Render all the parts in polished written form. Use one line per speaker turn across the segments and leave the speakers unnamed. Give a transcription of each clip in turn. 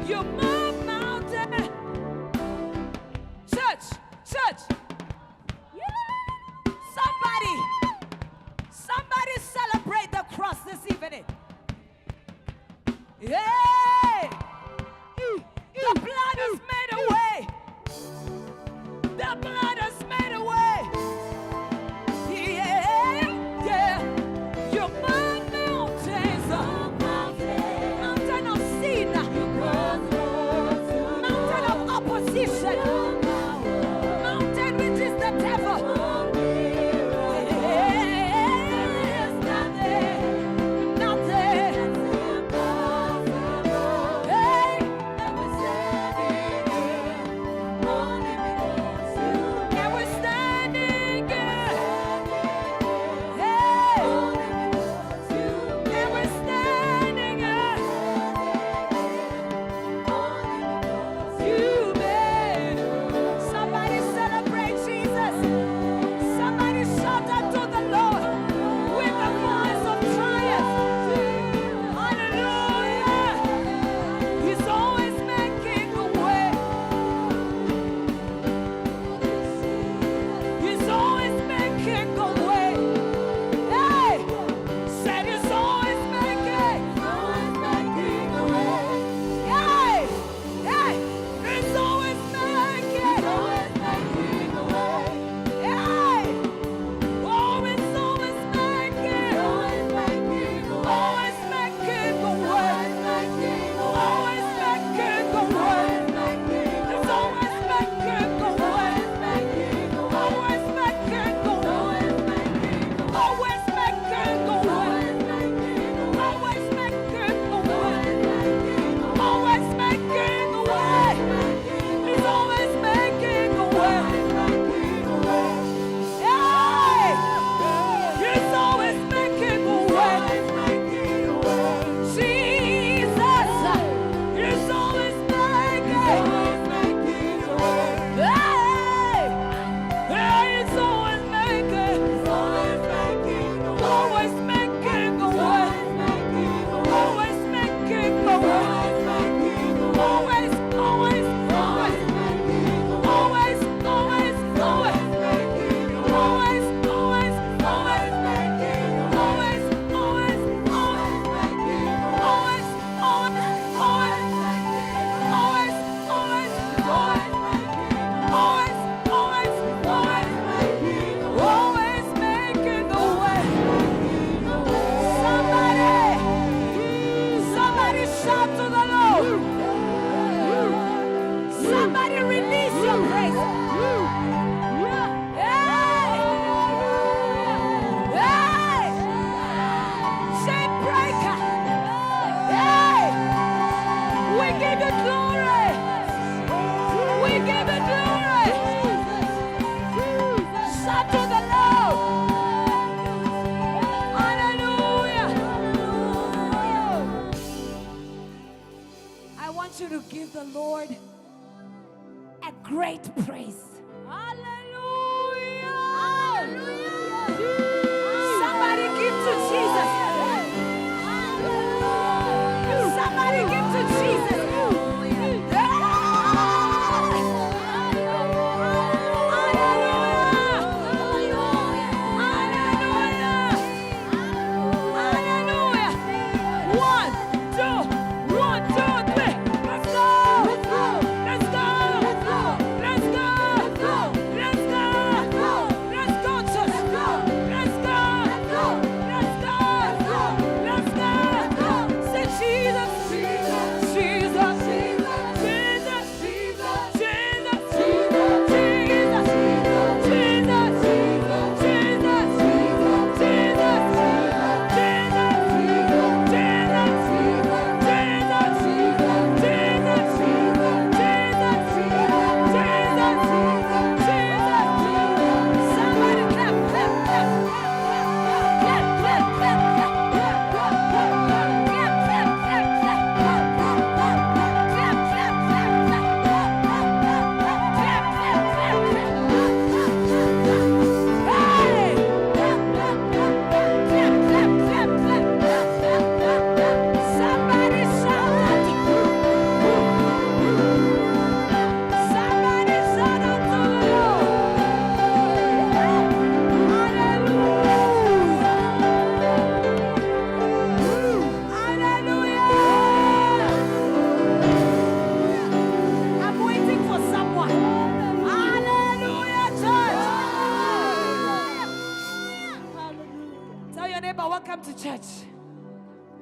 You move mountains. Church. Somebody celebrate the cross this evening. Yeah. The blood has made a way. The blood has made a way. Yeah. You move mountains. Mountain of sin. Mountain of opposition. Mountain which is the devil. You to give the Lord a great praise. Hallelujah! Hallelujah! Somebody give to Jesus. Somebody give to Jesus. Let's go!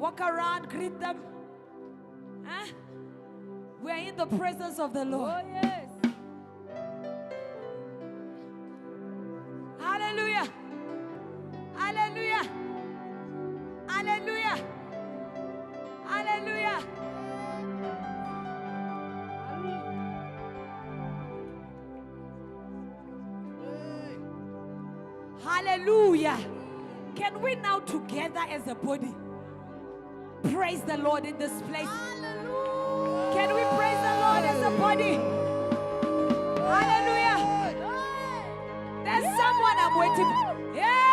Walk around, greet them. Huh? We are in the presence of the Lord.
Oh, yes.
Hallelujah. Hallelujah. Hallelujah. Hallelujah. Hallelujah. Can we now together as a body praise the Lord in this place? Hallelujah. Can we praise the Lord as a body? Hallelujah. There's someone I'm waiting for. Yeah.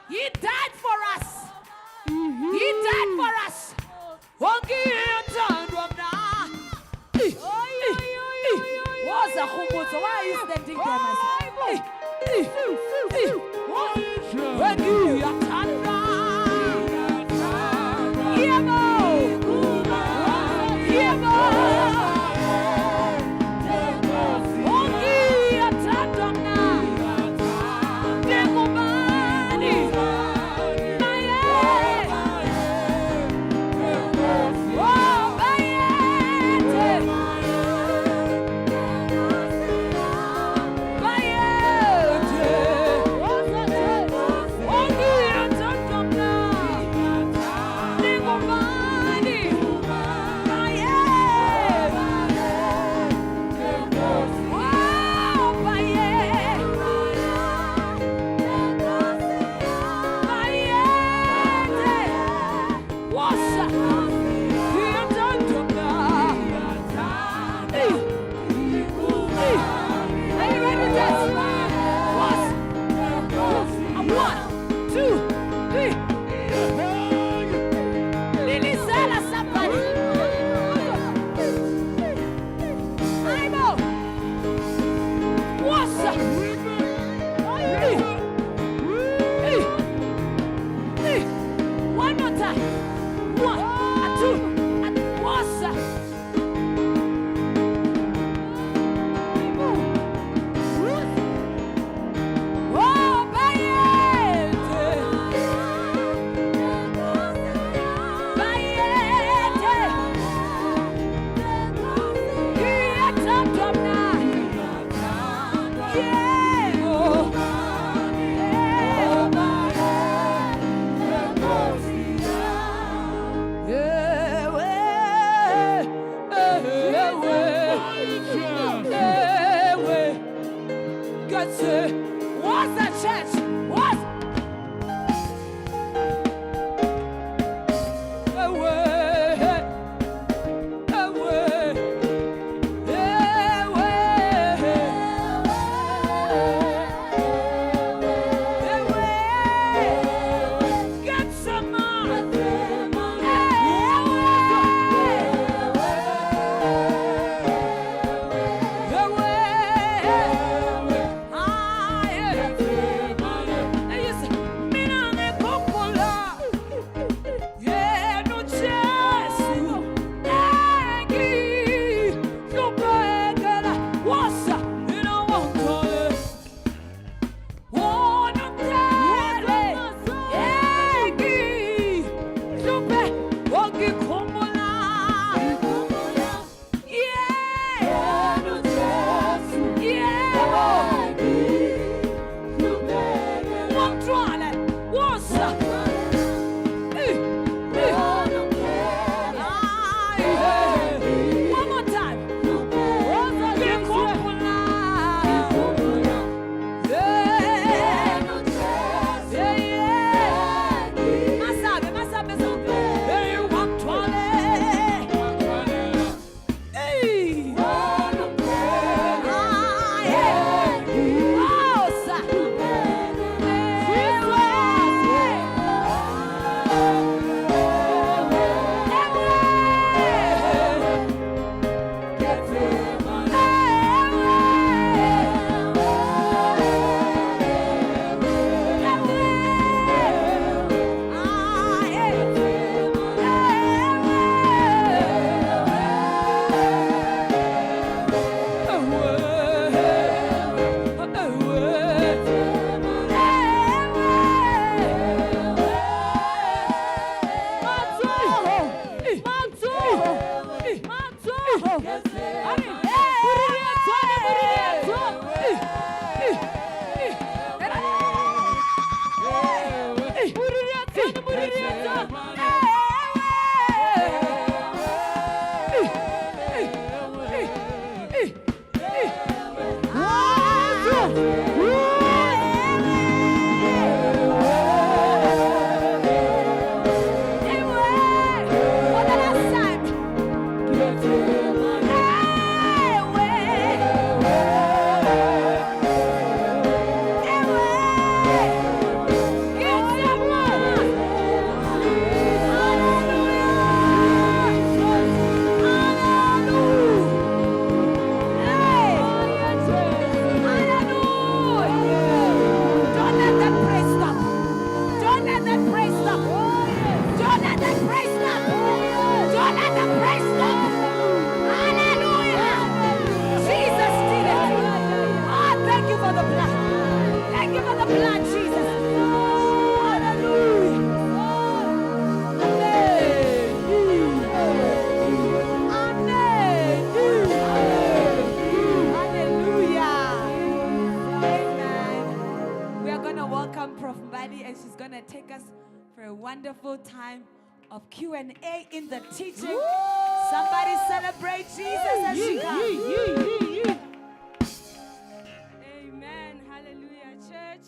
He died for us. He died for us. What's a humble? So why are you standing there, my son? When you are wonderful time of Q&A in the teaching. Somebody celebrate Jesus as you come.
Amen. Hallelujah, church.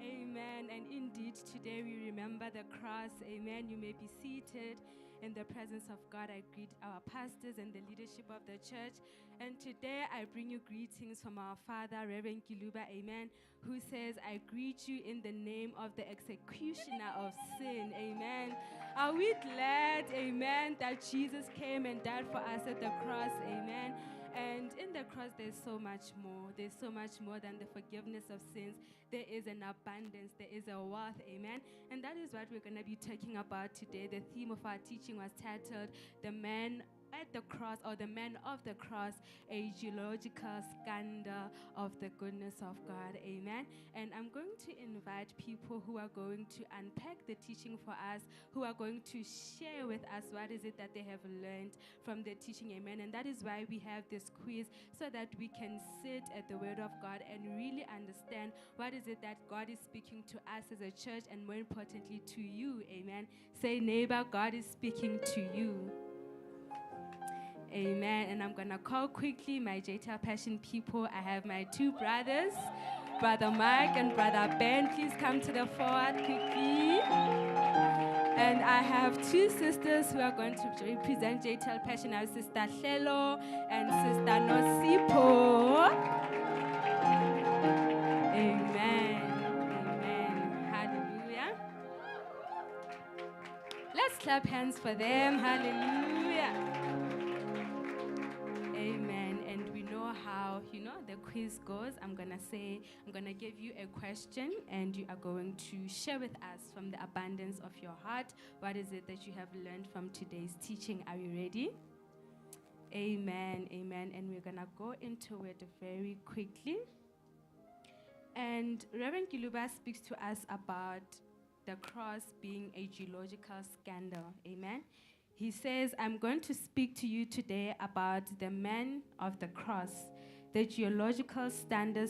Amen. And indeed, today we remember the cross. Amen. You may be seated in the presence of God. I greet our pastors and the leadership of the church. And today I bring you greetings from our Father, Reverend Kiluba. Amen. Who says, I greet you in the name of the executioner of sin. Amen. Are we glad, amen, that Jesus came and died for us at the cross? Amen. And in the cross, there's so much more. There's so much more than the forgiveness of sins. There is an abundance. There is a wealth. Amen. And that is what we're going to be talking about today. The theme of our teaching was titled, The Man at the Cross, or the Man of the Cross, a Geological Scandal of the Goodness of God. Amen. And I'm going to invite people who are going to unpack the teaching for us, who are going to share with us what is it that they have learned from the teaching. Amen. And that is why we have this quiz, so that we can sit at the Word of God and really understand what is it that God is speaking to us as a church, and more importantly to you. Amen. Say, neighbor, God is speaking to you. Amen. And I'm going to call quickly my JTL Passion people. I have my two brothers, Brother Mike and Brother Ben. Please come to the forward quickly. And I have two sisters who are going to represent JTL Passion. I have Sister Hlelo and Sister Nosipo. Amen. Amen. Hallelujah. Let's clap hands for them. Hallelujah. Amen. And we know how, the quiz goes. I'm going to give you a question, and you are going to share with us from the abundance of your heart what is it that you have learned from today's teaching. Are you ready? Amen. Amen. And we're going to go into it very quickly. And Reverend Kiluba speaks to us about the cross being a geological scandal. Amen. He says, I'm going to speak to you today about the man of the cross, the geological scandal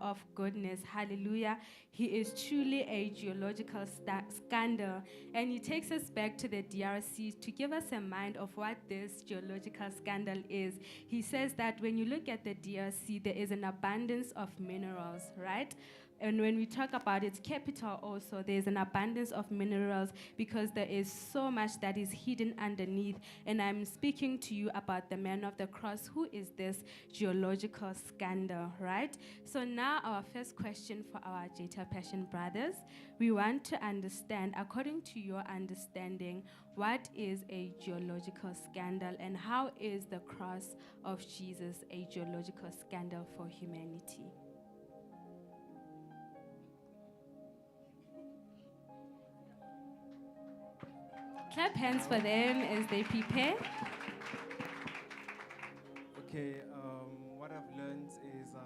of goodness. Hallelujah. He is truly a geological scandal. And he takes us back to the DRC to give us a mind of what this geological scandal is. He says that when you look at the DRC, there is an abundance of minerals, right? And when we talk about its capital also, there's an abundance of minerals because there is so much that is hidden underneath. And I'm speaking to you about the man of the cross. Who is this geological scandal, right? So now our first question for our JTL Passion brothers, we want to understand, according to your understanding, what is a geological scandal, and how is the cross of Jesus a geological scandal for humanity? Clap hands for them as they prepare.
Okay, what I've learned is a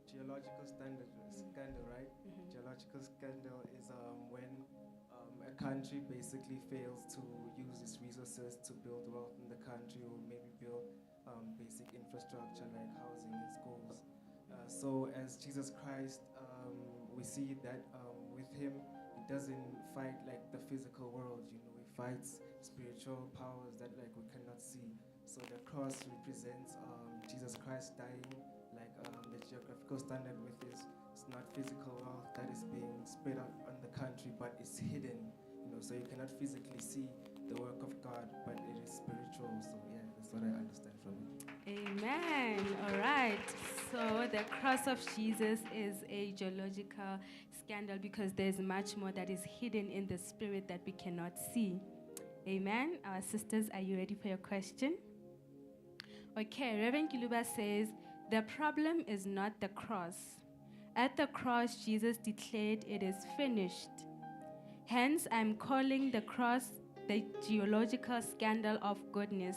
geological scandal, right?
Mm-hmm.
Geological scandal is when a country basically fails to use its resources to build wealth in the country, or maybe build basic infrastructure like housing and schools. So as Jesus Christ, we see that with him, he doesn't fight like the physical world, he fights spiritual powers that like we cannot see. So the cross represents Jesus Christ dying, like the geographical standard with his, it's not physical wealth that is being spread out on the country, but it's hidden, so you cannot physically see the work of God, but it is spiritual. So yeah, that's what I understand from it.
Amen. All right. So the cross of Jesus is a geological scandal because there's much more that is hidden in the spirit that we cannot see. Amen. Our sisters, are you ready for your question? Okay, Reverend Kiluba says, the problem is not the cross. At the cross, Jesus declared it is finished. Hence, I'm calling the cross the geological scandal of goodness.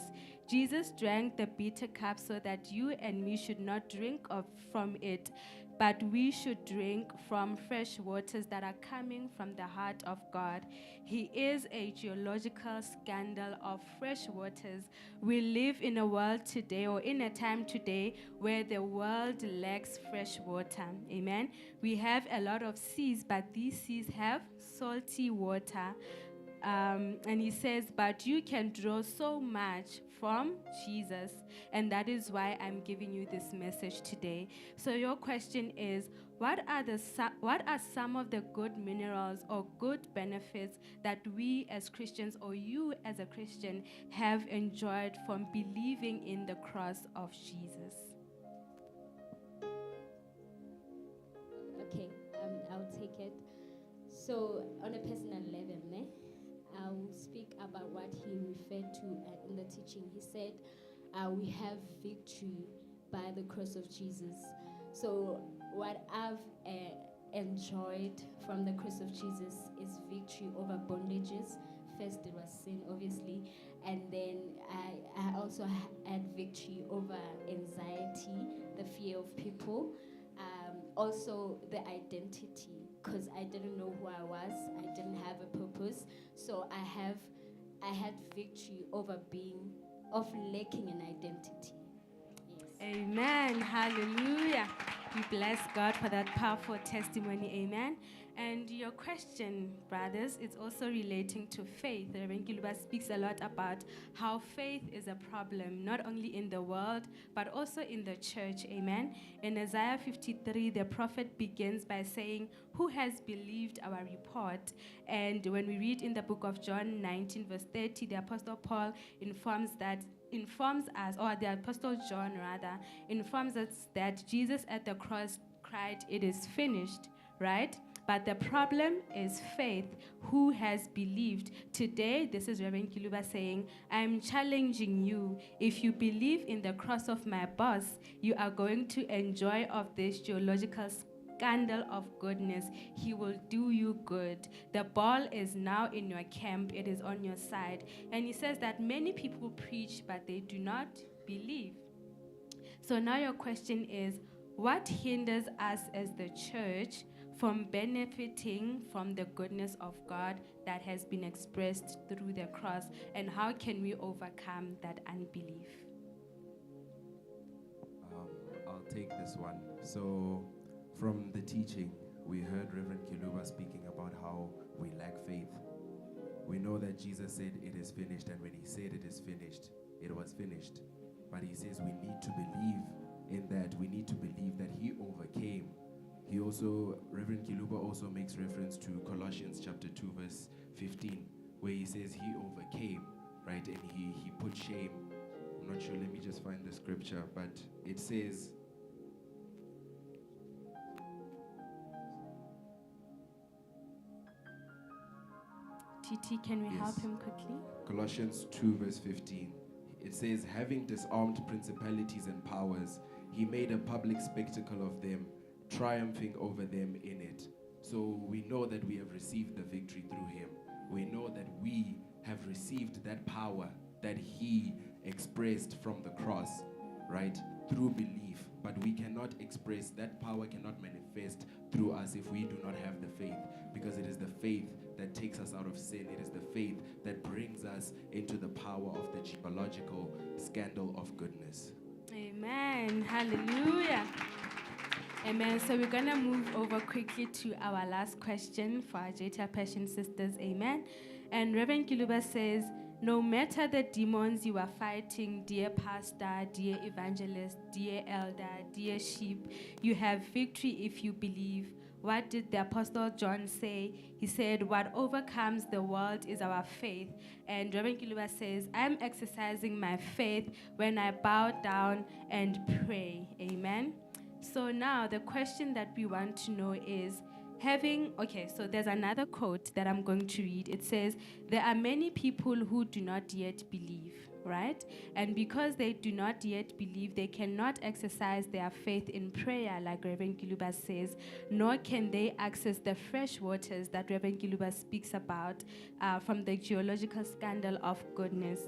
Jesus drank the bitter cup so that you and me should not drink from it. but we should drink from fresh waters that are coming from the heart of God. He is a geological scandal of fresh waters. We live in a world today, or in a time today, where the world lacks fresh water. Amen. We have a lot of seas, but these seas have salty water. And he says, but you can draw so much from Jesus. And that is why I'm giving you this message today. So your question is, what are some of the good minerals or good benefits that we as Christians, or you as a Christian, have enjoyed from believing in the cross of Jesus?
Okay, I'll take it. So, on a personal level, I will speak about what he referred to in the teaching. He said, we have victory by the cross of Jesus. So, what I've enjoyed from the cross of Jesus is victory over bondages. First, it was sin, obviously, and then I also had victory over anxiety, the fear of people. Also the identity, because I didn't know who I was, I didn't have a purpose, so I had victory over lacking an identity. Yes.
Amen. Hallelujah. We bless God for that powerful testimony. Amen. And your question, brothers, is also relating to faith. Reverend Kiluba speaks a lot about how faith is a problem, not only in the world, but also in the church. Amen. In Isaiah 53, the prophet begins by saying, "Who has believed our report?" And when we read in the book of John 19, verse 30, the Apostle Paul informs us, or the Apostle John rather, informs us that Jesus at the cross cried, "It is finished," right? But the problem is faith. Who has believed? Today, this is Reverend Kiluba saying, I'm challenging you. If you believe in the cross of my boss, you are going to enjoy of this geological scandal of goodness. He will do you good. The ball is now in your camp. It is on your side. And he says that many people preach, but they do not believe. So now your question is, what hinders us as the church from benefiting from the goodness of God that has been expressed through the cross, and how can we overcome that unbelief?
I'll take this one. So from the teaching, we heard Reverend Kiluba speaking about how we lack faith. We know that Jesus said it is finished, and when he said it is finished, it was finished. But he says we need to believe in that. We need to believe that he overcame. He also, Reverend Kiluba also makes reference to Colossians chapter 2 verse 15, where he says he overcame, right? And he put shame. I'm not sure, let me just find the scripture, but it says,
TT, can we help
Yes.
him quickly?
Colossians 2 verse 15. It says, having disarmed principalities and powers, he made a public spectacle of them, triumphing over them in it. So we know that we have received the victory through him. We know that we have received that power that he expressed from the cross, right? Through belief. But we cannot express, that power cannot manifest through us if we do not have the faith, because it is the faith that takes us out of sin. It is the faith that brings us into the power of the geological scandal of goodness.
Amen. Hallelujah. Amen. So we're going to move over quickly to our last question for our JTL Passion sisters. Amen. And Reverend Kiluba says, no matter the demons you are fighting, dear pastor, dear evangelist, dear elder, dear sheep, you have victory if you believe. What did the Apostle John say? He said, what overcomes the world is our faith. And Reverend Kiluba says, I'm exercising my faith when I bow down and pray. Amen. So now the question that we want to know is, so there's another quote that I'm going to read. It says, there are many people who do not yet believe, right? And because they do not yet believe, they cannot exercise their faith in prayer, like Reverend Kiluba says, nor can they access the fresh waters that Reverend Kiluba speaks about from the geological scandal of goodness.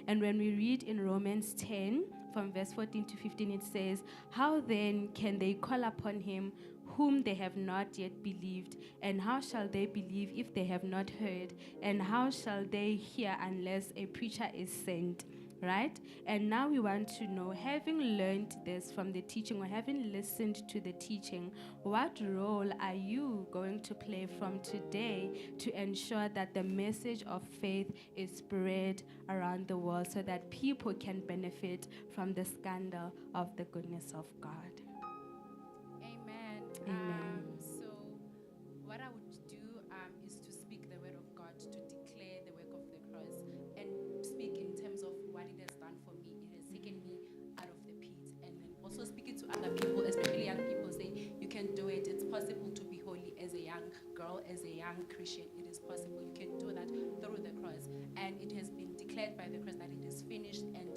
And when we read in Romans 10, from verse 14 to 15, it says, "How then can they call upon him whom they have not yet believed? And how shall they believe if they have not heard? And how shall they hear unless a preacher is sent?" Right? And now we want to know, having learned this from the teaching or having listened to the teaching, what role are you going to play from today to ensure that the message of faith is spread around the world so that people can benefit from the scandal of the goodness of God?
Amen.
Amen.
So what I would do is to speak the word of God, to declare the work of the cross, and speak in terms of what it has done for me. It has taken me out of the pit, and then also speak it to other people, especially young people. Say, you can do it. It's possible to be holy as a young girl, as a young Christian. It is possible. You can do that through the cross, and it has been declared by the cross that it is finished, and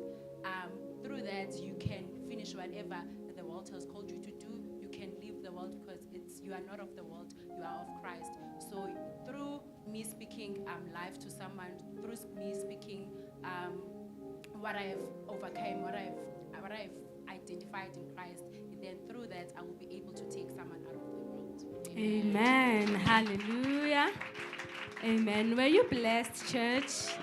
through that you can finish whatever the world has called you to do. You can leave the world because you are not of the world, you are of Christ. So through me speaking life to someone, through me speaking what I have overcome, what I've identified in Christ, then through that I will be able to take someone out of the world.
Amen. Hallelujah. Amen. Were you blessed, church?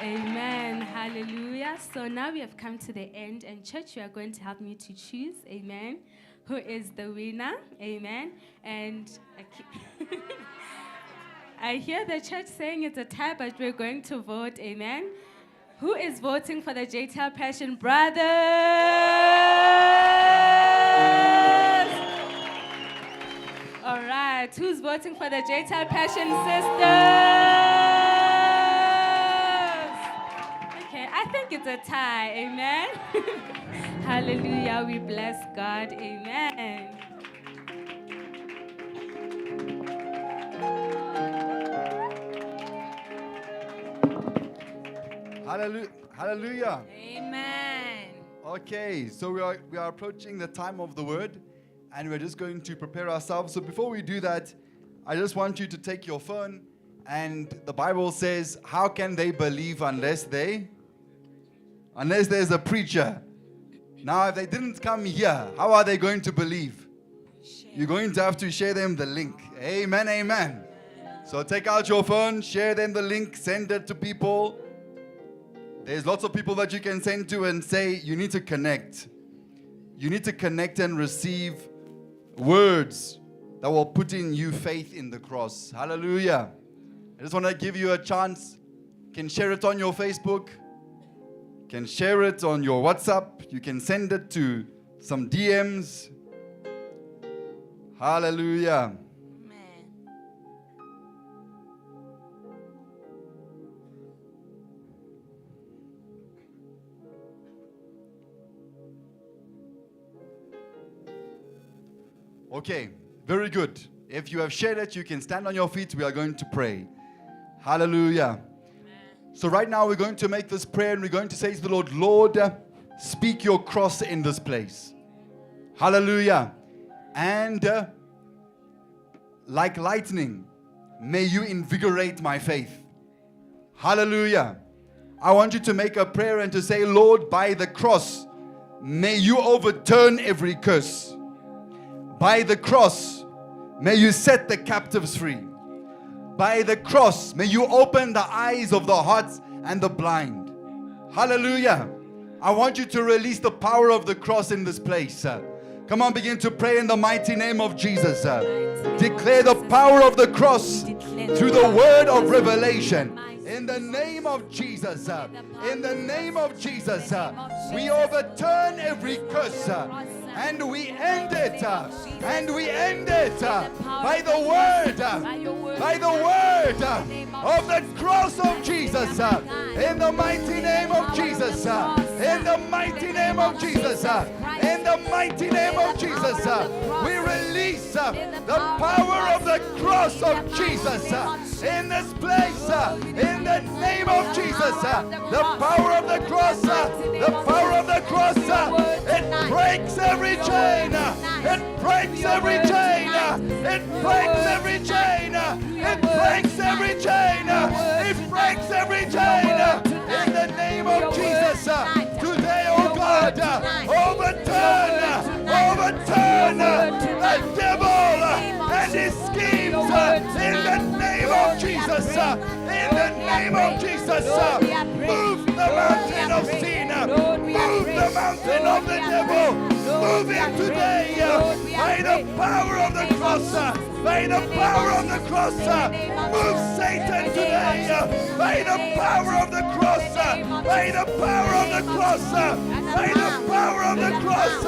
Amen. Hallelujah. So now we have come to the end, and church, you are going to help me to choose, amen, who is the winner, amen. And I hear the church saying it's a tie, but we're going to vote, amen. Who is voting for the JTL Passion Brothers? All right. Who's voting for the JTL Passion Sisters? Okay, I think it's a tie, amen. Hallelujah, we bless God, amen.
Hallelujah.
Amen.
Okay, so we are approaching the time of the word, and we're just going to prepare ourselves. So before we do that, I just want you to take your phone, and the Bible says, how can they believe unless there's a preacher? Now, if they didn't come here, how are they going to believe? You're going to have to share them the link. Amen, amen. So take out your phone, share them the link, send it to people. There's lots of people that you can send to and say, you need to connect. You need to connect and receive words that will put in you faith in the cross. Hallelujah. I just want to give you a chance. You can share it on your Facebook. You can share it on your WhatsApp. You can send it to some DMs. Hallelujah. Okay, very good. If you have shared it, you can stand on your feet. We are going to pray. Hallelujah. So right now we're going to make this prayer, and we're going to say to the Lord, Lord, speak your cross in this place. Hallelujah. And like lightning, may you invigorate my faith. Hallelujah. I want you to make a prayer and to say, Lord, by the cross, may you overturn every curse. By the cross, may you set the captives free. By the cross, may you open the eyes of the hearts and the blind. Hallelujah. I want you to release the power of the cross in this place. Come on, begin to pray in the mighty name of Jesus. Declare the power of the cross through the word of revelation. In the name of Jesus, in the name of Jesus, we overturn every curse and we end it, by the word, by the word, spirit of the cross of Jesus. In the mighty name of Jesus. In the mighty name of Jesus. In the mighty name of Jesus. We release the power of the cross of Jesus in this place. In the name of Jesus. The power of the cross. The power of the cross. It breaks every chain. It breaks every chain. It breaks every chain. It breaks every chain. It breaks every chain. In the name of Jesus. Today, oh God, overturn the devil and his schemes. In the name of Jesus. In the name of Jesus. Move the mountain of sin. Move the mountain of the devil. Move him today by the power of the cross. By the power of the cross. Move Satan today by the power of the cross. By the power of the cross. By the power of the cross.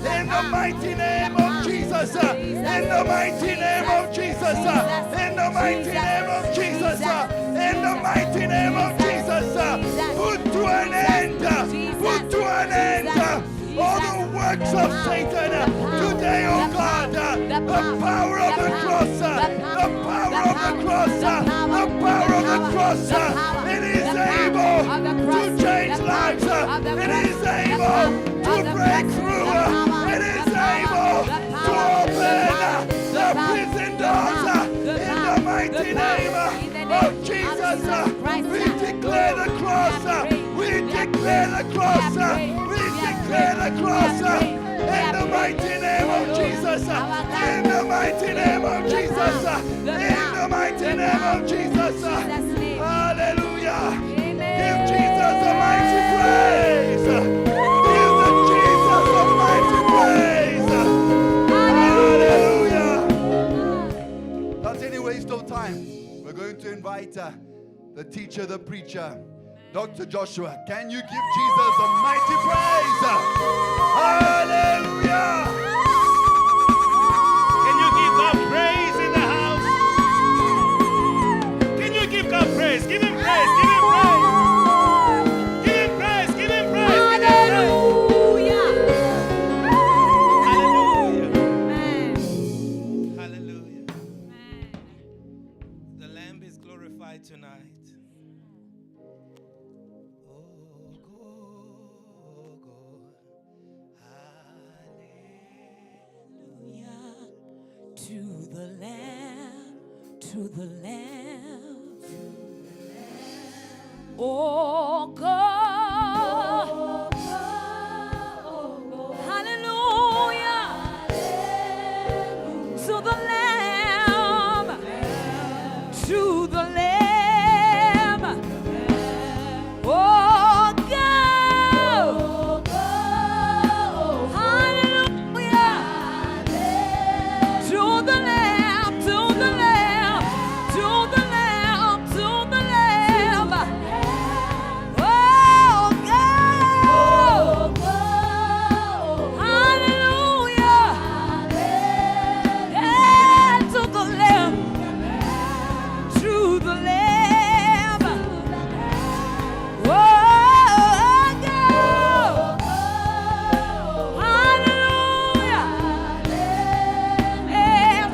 In the mighty name of Jesus. In the mighty name of Jesus. In the mighty name of Jesus. In the mighty name of Jesus. Put to an end. Put to an end all the works of Satan today, oh God. The power of the cross. The power of the cross. The power of the cross. It is able to change lives. It is able to break through. It is able to open the prison doors. In the mighty name of Jesus, we declare the cross. We declare the cross. We declare the cross. In the mighty name of Jesus. In the mighty name of Jesus. In the mighty name of Jesus. Hallelujah. Give Jesus a mighty praise. Give the Jesus a mighty praise. Hallelujah. Not any waste of time. We're going to invite the teacher, the preacher, Dr. Joshua. Can you give Jesus a mighty praise? Hallelujah.
Can you give God praise in the house? Can you give God praise? Give him praise. Give him praise. Give him praise. Give him praise.
Hallelujah.
Hallelujah. Hallelujah. The Lamb is glorified tonight.
To the Lamb, to the Lamb, oh God, hallelujah, to the Lamb, to the Lamb, oh God, hallelujah. To the Lamb, to the Lamb, to the Lamb, to the Lamb. Oh God, hallelujah. Yeah, to the Lamb, to the Lamb. Oh God, hallelujah.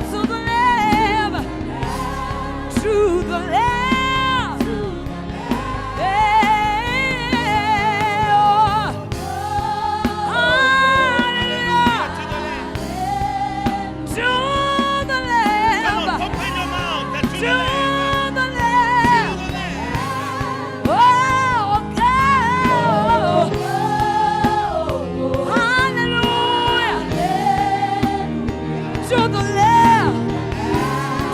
To the Lamb, to the Lamb, to the Lamb,
Come on, open your mouth. That's
to
the Lamb.
the Lamb,
To the Lamb.
oh God, hallelujah, to the Lamb.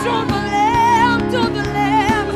To the Lamb, to the Lamb,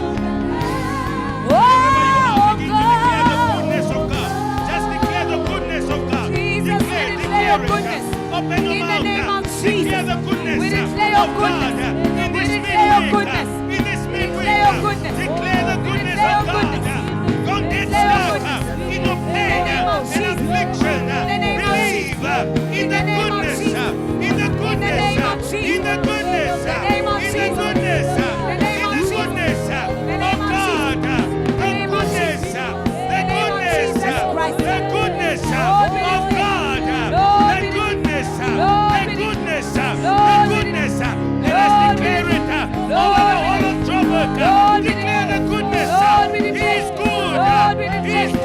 declare the goodness.
Lord, we
He
declare.
is good.
Lord, we
He
declare.
is good.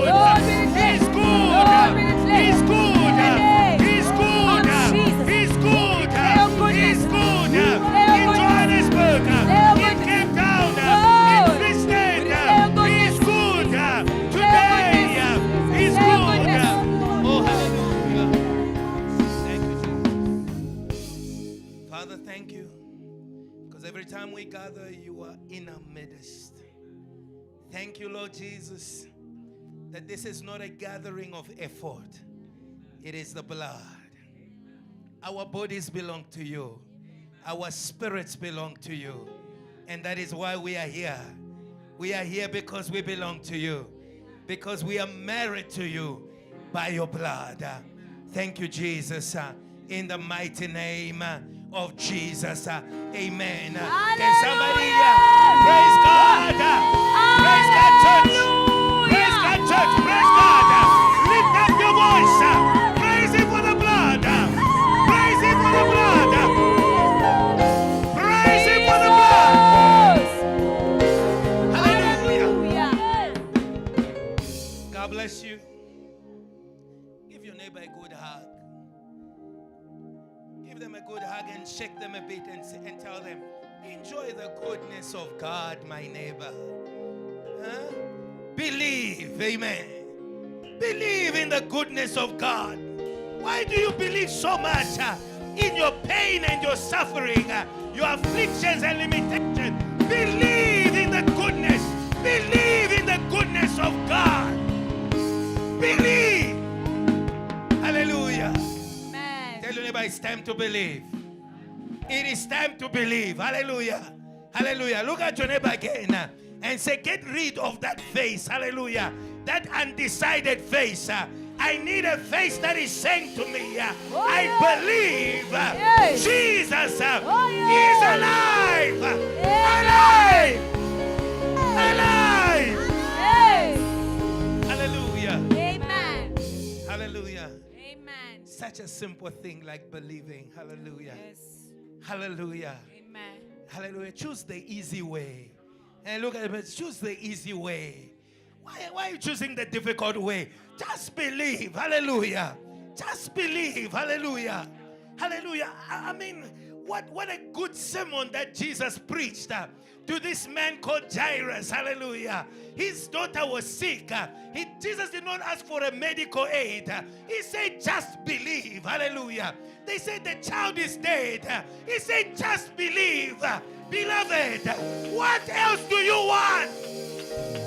Lord, we declare.
He is good.
Lord, we declare.
He is good.
In the name
He is good.
of Jesus.
He is good.
Declare your
He
goodness.
is good.
Declare
In
your
Johannesburg,
Declare your
in
goodness.
Cape Town,
Lord,
in Free State,
we declare your
He is good. Today, He is
Declare your
good.
goodness.
Oh, hallelujah. Thank you, Jesus. Father, thank you. Because every time we gather, you are in our midst. Thank you, Lord Jesus, that this is not a gathering of effort. It is the blood. Our bodies belong to you. Our spirits belong to you. And that is why we are here. We are here because we belong to you. Because we are married to you by your blood. Thank you, Jesus. In the mighty name of Jesus. Amen. Can somebody praise God? Praise God, church. Praise God, church. Praise God. Lift up your voice. Praise Him for the blood. Praise Him for the blood. Praise Him for the blood. Hallelujah. God bless you. Give your neighbor a good hug. Give them a good hug and shake them a bit and tell them, enjoy the goodness of God, my neighbor. Huh? Believe, amen. Believe in the goodness of God. Why do you believe so much in your pain and your suffering, your afflictions and limitations? Believe in the goodness. Believe in the goodness of God. Believe. Hallelujah.
Amen.
Tell your neighbor it's time to believe. It is time to believe. Hallelujah. Hallelujah. Look at your neighbor again and say, get rid of that face. Hallelujah. That undecided face. I need a face that is saying to me, I believe Jesus is alive. Alive. Alive. Hallelujah.
Amen.
Hallelujah.
Amen.
Such a simple thing like believing. Hallelujah.
Yes.
Hallelujah.
Amen.
Hallelujah. Choose the easy way. And look at it. Choose the easy way. Why are you choosing the difficult way? Just believe. Hallelujah. Just believe. Hallelujah. Hallelujah. I mean, what a good sermon that Jesus preached to this man called Jairus. Hallelujah. His daughter was sick. Jesus did not ask for a medical aid. He said, just believe. Hallelujah. They said the child is dead. He said, just believe. Beloved, what else do you want?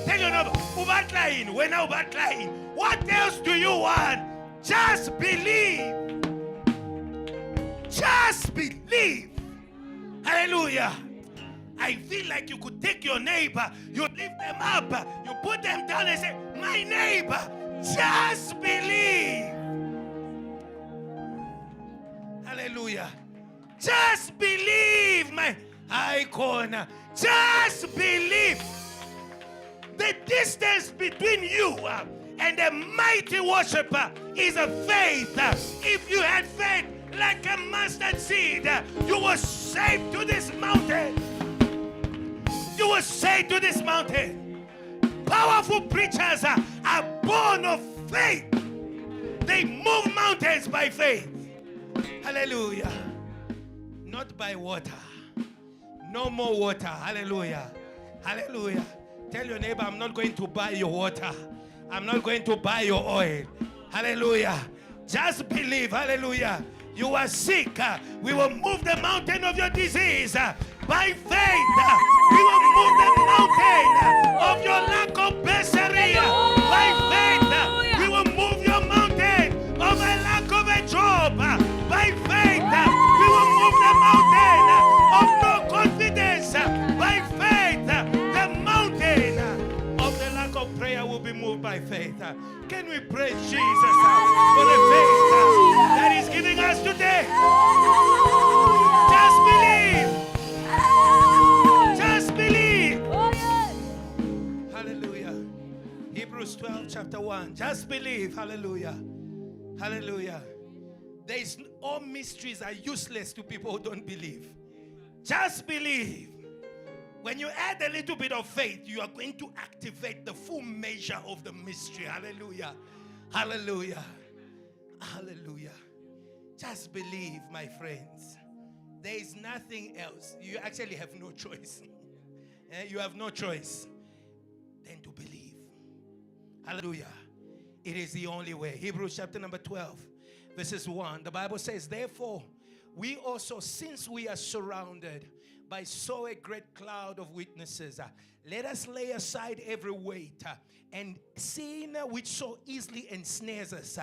Tell your neighbor, what else do you want? Just believe. Just believe. Hallelujah. I feel like you could take your neighbor, you lift them up, you put them down and say, my neighbor, just believe. Hallelujah. Just believe, my icon. Just believe. The distance between you and a mighty worshiper is a faith. If you had faith like a mustard seed, you will say to this mountain. You will say to this mountain. Powerful preachers are born of faith. They move mountains by faith. Hallelujah. Not by water. No more water. Hallelujah. Hallelujah. Tell your neighbor, I'm not going to buy your water. I'm not going to buy your oil. Hallelujah. Just believe. Hallelujah. You are sick. We will move the mountain of your disease. By faith, we will move the mountain of your lack of bursary. By faith, we will move your mountain of a lack of a job. By faith, we will move the mountain of no confidence. By faith, the mountain of the lack of prayer will be moved by faith. Can we praise Jesus for the faith that He's giving us today? Just believe. Just believe. Hallelujah. Hebrews 12, chapter 1. Just believe. Hallelujah. Hallelujah. All mysteries are useless to people who don't believe. Just believe. When you add a little bit of faith, you are going to activate the full measure of the mystery. Hallelujah. Hallelujah. Hallelujah. Just believe, my friends. There is nothing else. You actually have no choice. You have no choice than to believe. Hallelujah. It is the only way. Hebrews chapter number 12, verses 1. The Bible says, therefore, we also, since we are surrounded by so a great cloud of witnesses, let us lay aside every weight and sin which so easily ensnares us.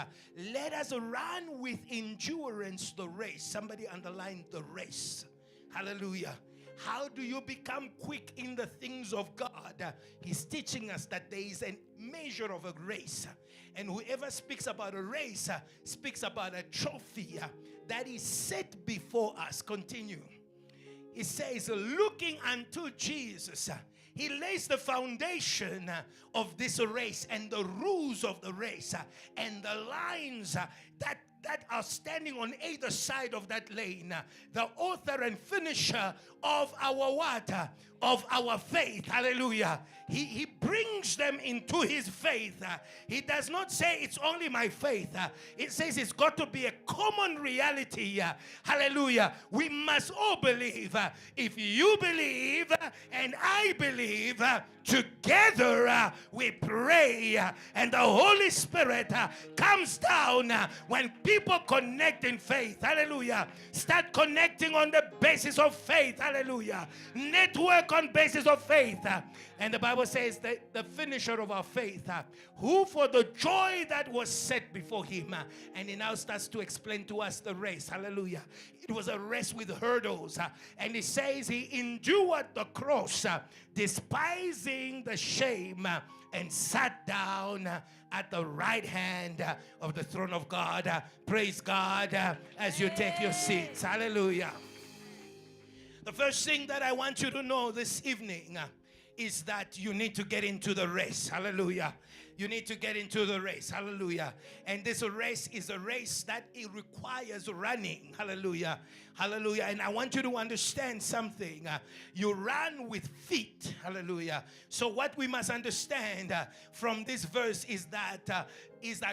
Let us run with endurance the race. Somebody underline the race. Hallelujah. How do you become quick in the things of God? He's teaching us that there is a measure of a race. And whoever speaks about a race speaks about a trophy that is set before us. Continue. He says, looking unto Jesus, he lays the foundation of this race and the rules of the race and the lines that are standing on either side of that lane. The author and finisher of our what? Of our faith. Hallelujah. He brings them into his faith. He does not say it's only my faith. It says it's got to be a common reality. Hallelujah. We must all believe. If you believe and I believe, together we pray, and the Holy Spirit comes down when people connect in faith. Hallelujah. Start connecting on the basis of faith. Hallelujah. Network on basis of faith. And the Bible says that the finisher of our faith, who for the joy that was set before him, and he now starts to explain to us the race. Hallelujah. It was a race with hurdles. And he says he endured the cross, despising the shame, and sat down at the right hand of the throne of God. Praise God as you take your seats. Hallelujah. The first thing that I want you to know this evening is that you need to get into the race. Hallelujah. You need to get into the race. Hallelujah. And this race is a race that it requires running. Hallelujah. Hallelujah. And I want you to understand something. You run with feet. Hallelujah. So what we must understand from this verse is that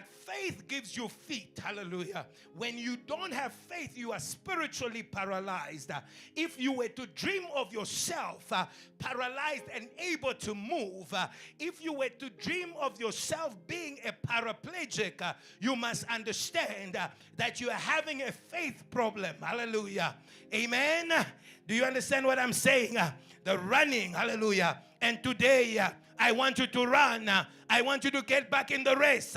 faith gives you feet. Hallelujah. When you don't have faith, you are spiritually paralyzed. If you were to dream of yourself paralyzed and able to move, if you were to dream of yourself being a paraplegic, you must understand that you are having a faith problem. Hallelujah. Amen. Do you understand what I'm saying? The running. Hallelujah. And today, I want you to run. I want you to get back in the race.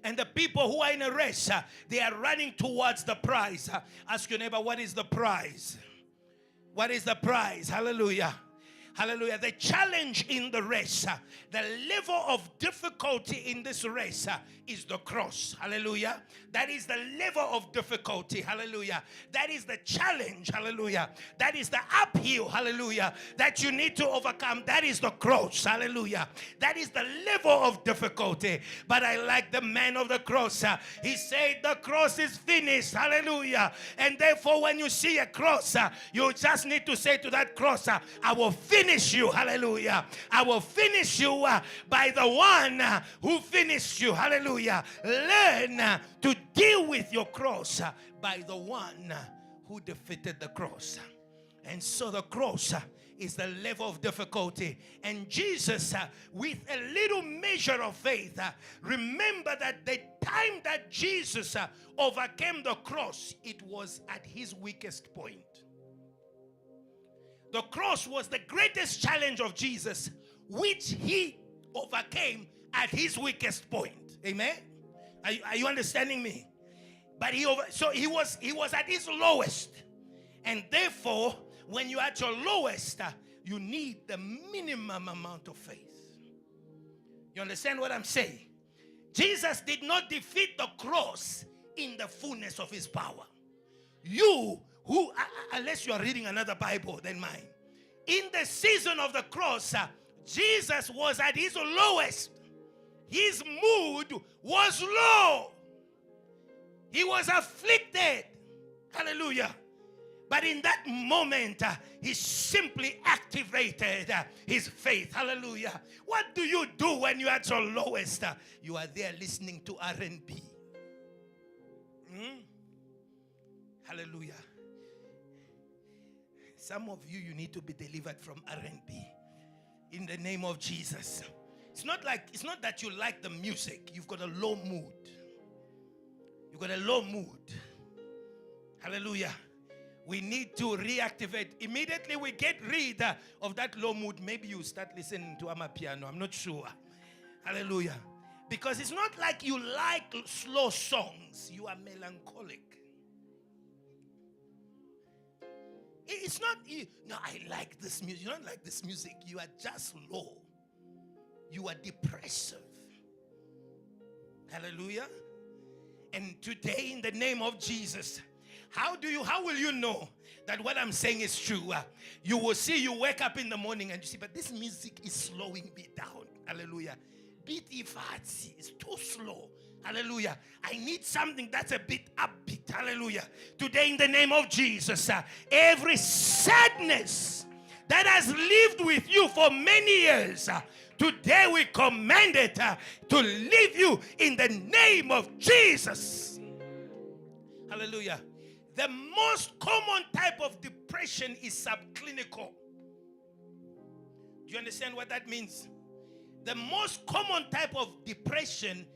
And the people who are in a race, they are running towards the prize. Ask your neighbor, what is the prize? What is the prize? Hallelujah. Hallelujah. The challenge in the race, the level of difficulty in this race is the cross. Hallelujah. That is the level of difficulty. Hallelujah. That is the challenge. Hallelujah. That is the uphill. Hallelujah. That you need to overcome. That is the cross. Hallelujah. That is the level of difficulty. But I like the man of the cross. He said the cross is finished. Hallelujah. And therefore when you see a cross, you just need to say to that cross, I will finish you. Hallelujah. I will finish you by the one who finished you. Hallelujah. Learn to deal with your cross by the one who defeated the cross. And so the cross is the level of difficulty. And Jesus, with a little measure of faith, remember that the time that Jesus overcame the cross, it was at his weakest point. The cross was the greatest challenge of Jesus, which he overcame at his weakest point. Amen? Are you understanding me? But he was at his lowest. And therefore, when you're at your lowest, you need the minimum amount of faith. You understand what I'm saying? Jesus did not defeat the cross in the fullness of his power. You who, unless you are reading another Bible than mine, in the season of the cross, Jesus was at his lowest. His mood was low. He was afflicted. Hallelujah. But in that moment, he simply activated his faith. Hallelujah. What do you do when you are at your lowest? You are there listening to R&B. Hallelujah. Some of you need to be delivered from R&B in the name of Jesus. It's not that you like the music. You've got a low mood. You've got a low mood. Hallelujah. We need to reactivate. Immediately we get rid of that low mood. Maybe you start listening to Amapiano. I'm not sure. Hallelujah. Because it's not like you like slow songs. You are melancholic. It's not, no, I like this music. You don't like this music. You are just low. You are depressive. Hallelujah. And today, in the name of Jesus, how will you know that what I'm saying is true? You will see, you wake up in the morning and you see, but this music is slowing me down. Hallelujah. Beat ifati is too slow. Hallelujah. I need something that's a bit upbeat. Hallelujah. Today, in the name of Jesus, every sadness that has lived with you for many years, today we command it to leave you in the name of Jesus. Hallelujah. The most common type of depression is subclinical. Do you understand what that means? The most common type of depression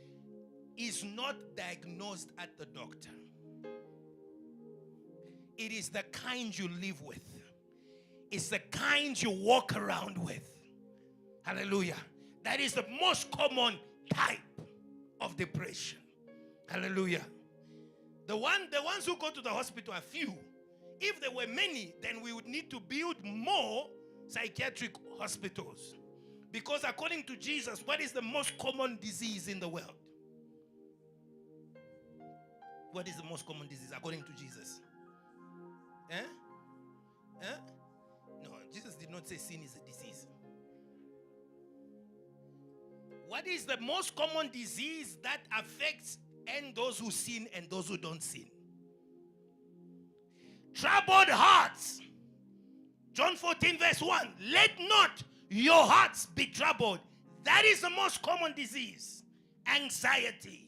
is not diagnosed at the doctor. It is the kind you live with. It's the kind you walk around with. Hallelujah. That is the most common type of depression. Hallelujah. The ones who go to the hospital are few. If there were many, then we would need to build more psychiatric hospitals. Because according to Jesus, what is the most common disease in the world? What is the most common disease according to Jesus? No, Jesus did not say sin is a disease. What is the most common disease that affects and those who sin and those who don't sin? Troubled hearts. John 14 verse 1. Let not your hearts be troubled. That is the most common disease. Anxiety.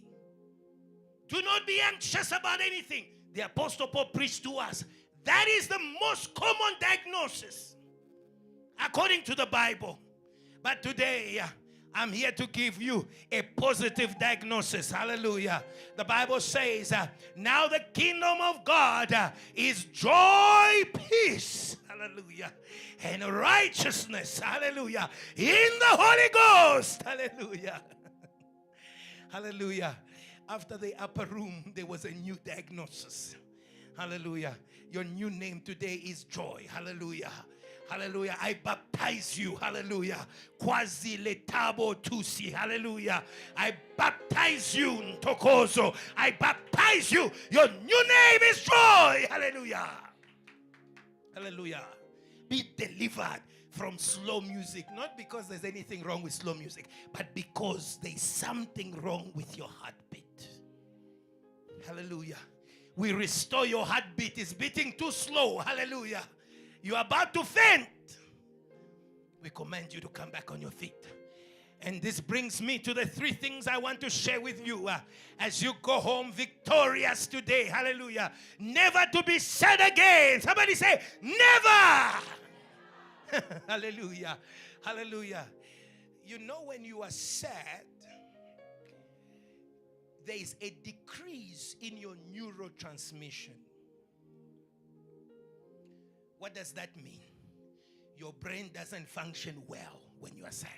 Do not be anxious about anything. The Apostle Paul preached to us. That is the most common diagnosis according to the Bible. But today, I'm here to give you a positive diagnosis. Hallelujah. The Bible says, now the kingdom of God is joy, peace, hallelujah, and righteousness, hallelujah, in the Holy Ghost, hallelujah. Hallelujah. After the upper room, there was a new diagnosis. Hallelujah. Your new name today is joy. Hallelujah. Hallelujah. I baptize you. Hallelujah. Quasi letabo tusi. Hallelujah. I baptize you. Ntokozo. I baptize you. Your new name is joy. Hallelujah. Hallelujah. Be delivered from slow music. Not because there's anything wrong with slow music, but because there's something wrong with your heartbeat. Hallelujah. We restore your heartbeat. It's beating too slow. Hallelujah. You're about to faint. We command you to come back on your feet. And this brings me to the three things I want to share with you as you go home victorious today. Hallelujah. Never to be sad again. Somebody say, never. Hallelujah. Hallelujah. You know, when you are sad, there is a decrease in your neurotransmission. What does that mean? Your brain doesn't function well when you are sad.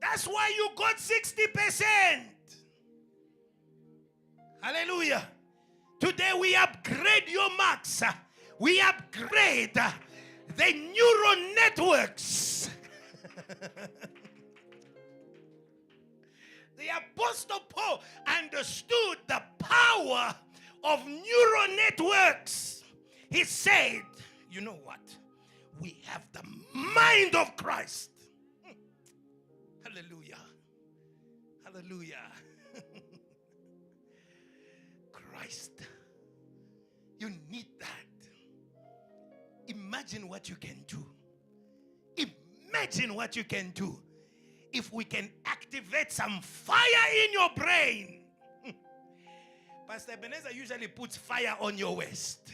That's why you got 60%. Hallelujah. Today we upgrade your marks. We upgrade the neural networks. The Apostle Paul understood the power of neural networks. He said, you know what? We have the mind of Christ. Hallelujah. Hallelujah. Christ. You need that. Imagine what you can do. Imagine what you can do if we can activate some fire in your brain. Pastor Ebenezer usually puts fire on your waist.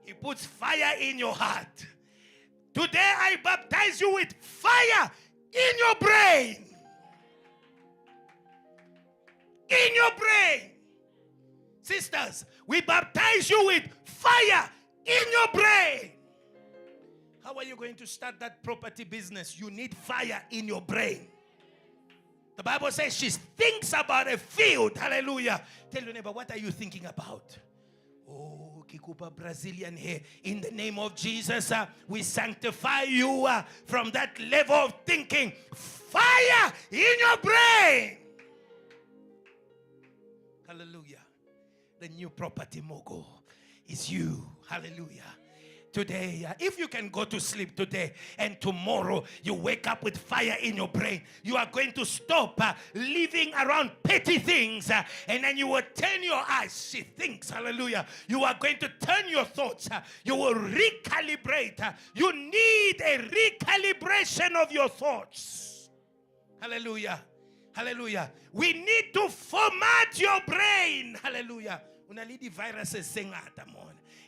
He puts fire in your heart. Today I baptize you with fire in your brain. In your brain. Sisters, we baptize you with fire in your brain. How are you going to start that property business? You need fire in your brain. The Bible says she thinks about a field. Hallelujah. Tell your neighbor, what are you thinking about? Oh, Kiluba Brazilian here. In the name of Jesus, we sanctify you from that level of thinking. Fire in your brain. Hallelujah. The new property mogul is you. Hallelujah. Today, if you can go to sleep today and tomorrow you wake up with fire in your brain, you are going to stop living around petty things and then you will turn your eyes. She thinks, hallelujah. You are going to turn your thoughts. You will recalibrate. You need a recalibration of your thoughts. Hallelujah. Hallelujah. We need to format your brain. Hallelujah. Unalidi viruses sing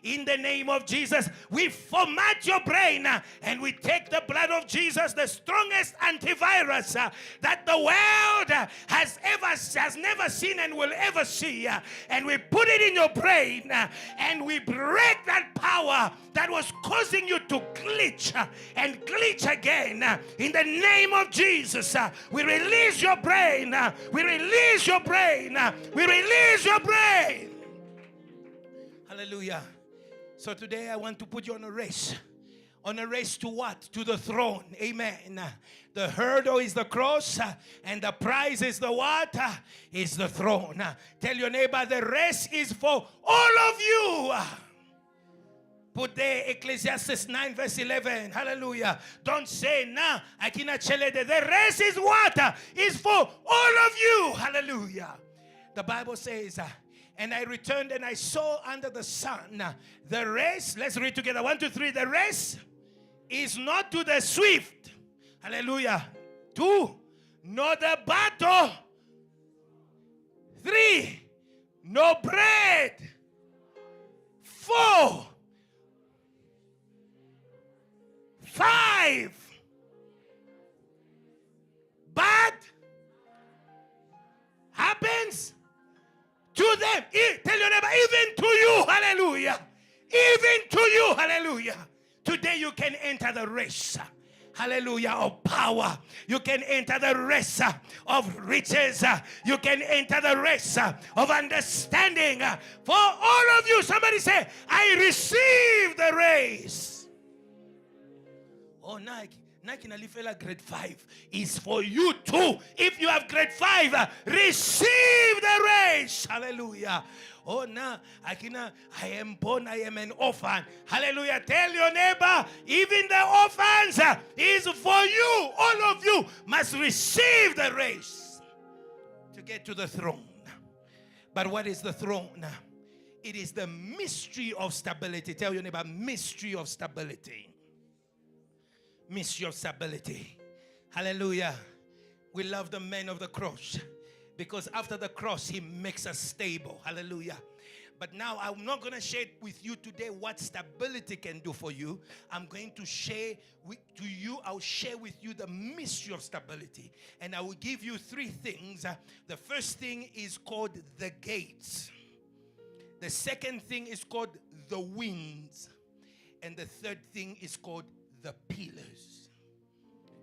in the name of Jesus, we format your brain and we take the blood of Jesus, the strongest antivirus that the world has never seen and will ever see, and we put it in your brain and we break that power that was causing you to glitch and glitch again. In the name of Jesus, we release your brain. We release your brain. We release your brain. Hallelujah. So today I want to put you on a race. On a race to what? To the throne. Amen. The hurdle is the cross and the prize is the what? Is the throne. Tell your neighbor the race is for all of you. Put there Ecclesiastes 9 verse 11. Hallelujah. Don't say, nah, akina chelede. The race is what? Is for all of you. Hallelujah. The Bible says, and I returned and I saw under the sun the race. Let's read together. 1, 2, 3. The race is not to the swift. Hallelujah. 2. Nor the battle. 3. No bread. 4. 5. But happens to them. Tell your neighbor, even to you, hallelujah. Even to you, hallelujah. Today you can enter the race, hallelujah, of power. You can enter the race of riches. You can enter the race of understanding. For all of you, somebody say, I receive the race. Oh, Nike Nalifela grade 5 is for you too. If you have grade 5, receive the race. Hallelujah. Oh, now, I am born, I am an orphan. Hallelujah. Tell your neighbor, even the orphans is for you. All of you must receive the race to get to the throne. But what is the throne? It is the mystery of stability. Tell your neighbor, mystery of stability. Mystery of stability. Hallelujah. We love the man of the cross because after the cross he makes us stable. Hallelujah. But now I'm not going to share with you today what stability can do for you. I'm going to share I'll share with you the mystery of stability. And I will give you 3 things. The first thing is called the gates. The second thing is called the winds. And the third thing is called the pillars.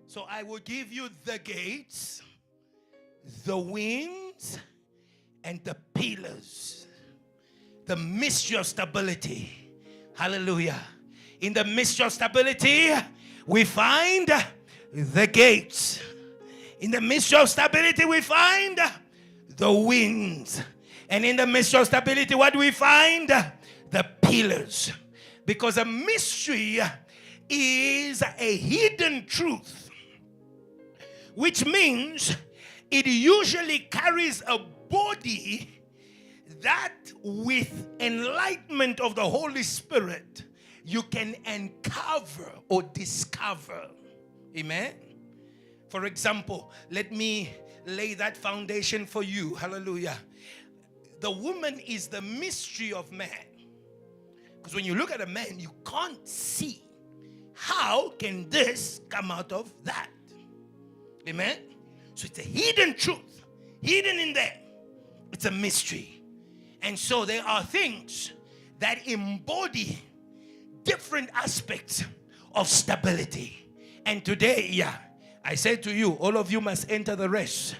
So I will give you the gates, the winds, and the pillars. The mystery of stability. Hallelujah. In the mystery of stability, we find the gates. In the mystery of stability, we find the winds. And in the mystery of stability, what do we find? The pillars. Because a mystery is a hidden truth, which means it usually carries a body that with enlightenment of the Holy Spirit, you can uncover or discover. Amen. For example, let me lay that foundation for you. Hallelujah. The woman is the mystery of man. Because when you look at a man, you can't see how can this come out of that. Amen. So it's a hidden truth, hidden in there. It's a mystery. And so there are things that embody different aspects of stability. And today, I say to you, all of you must enter the race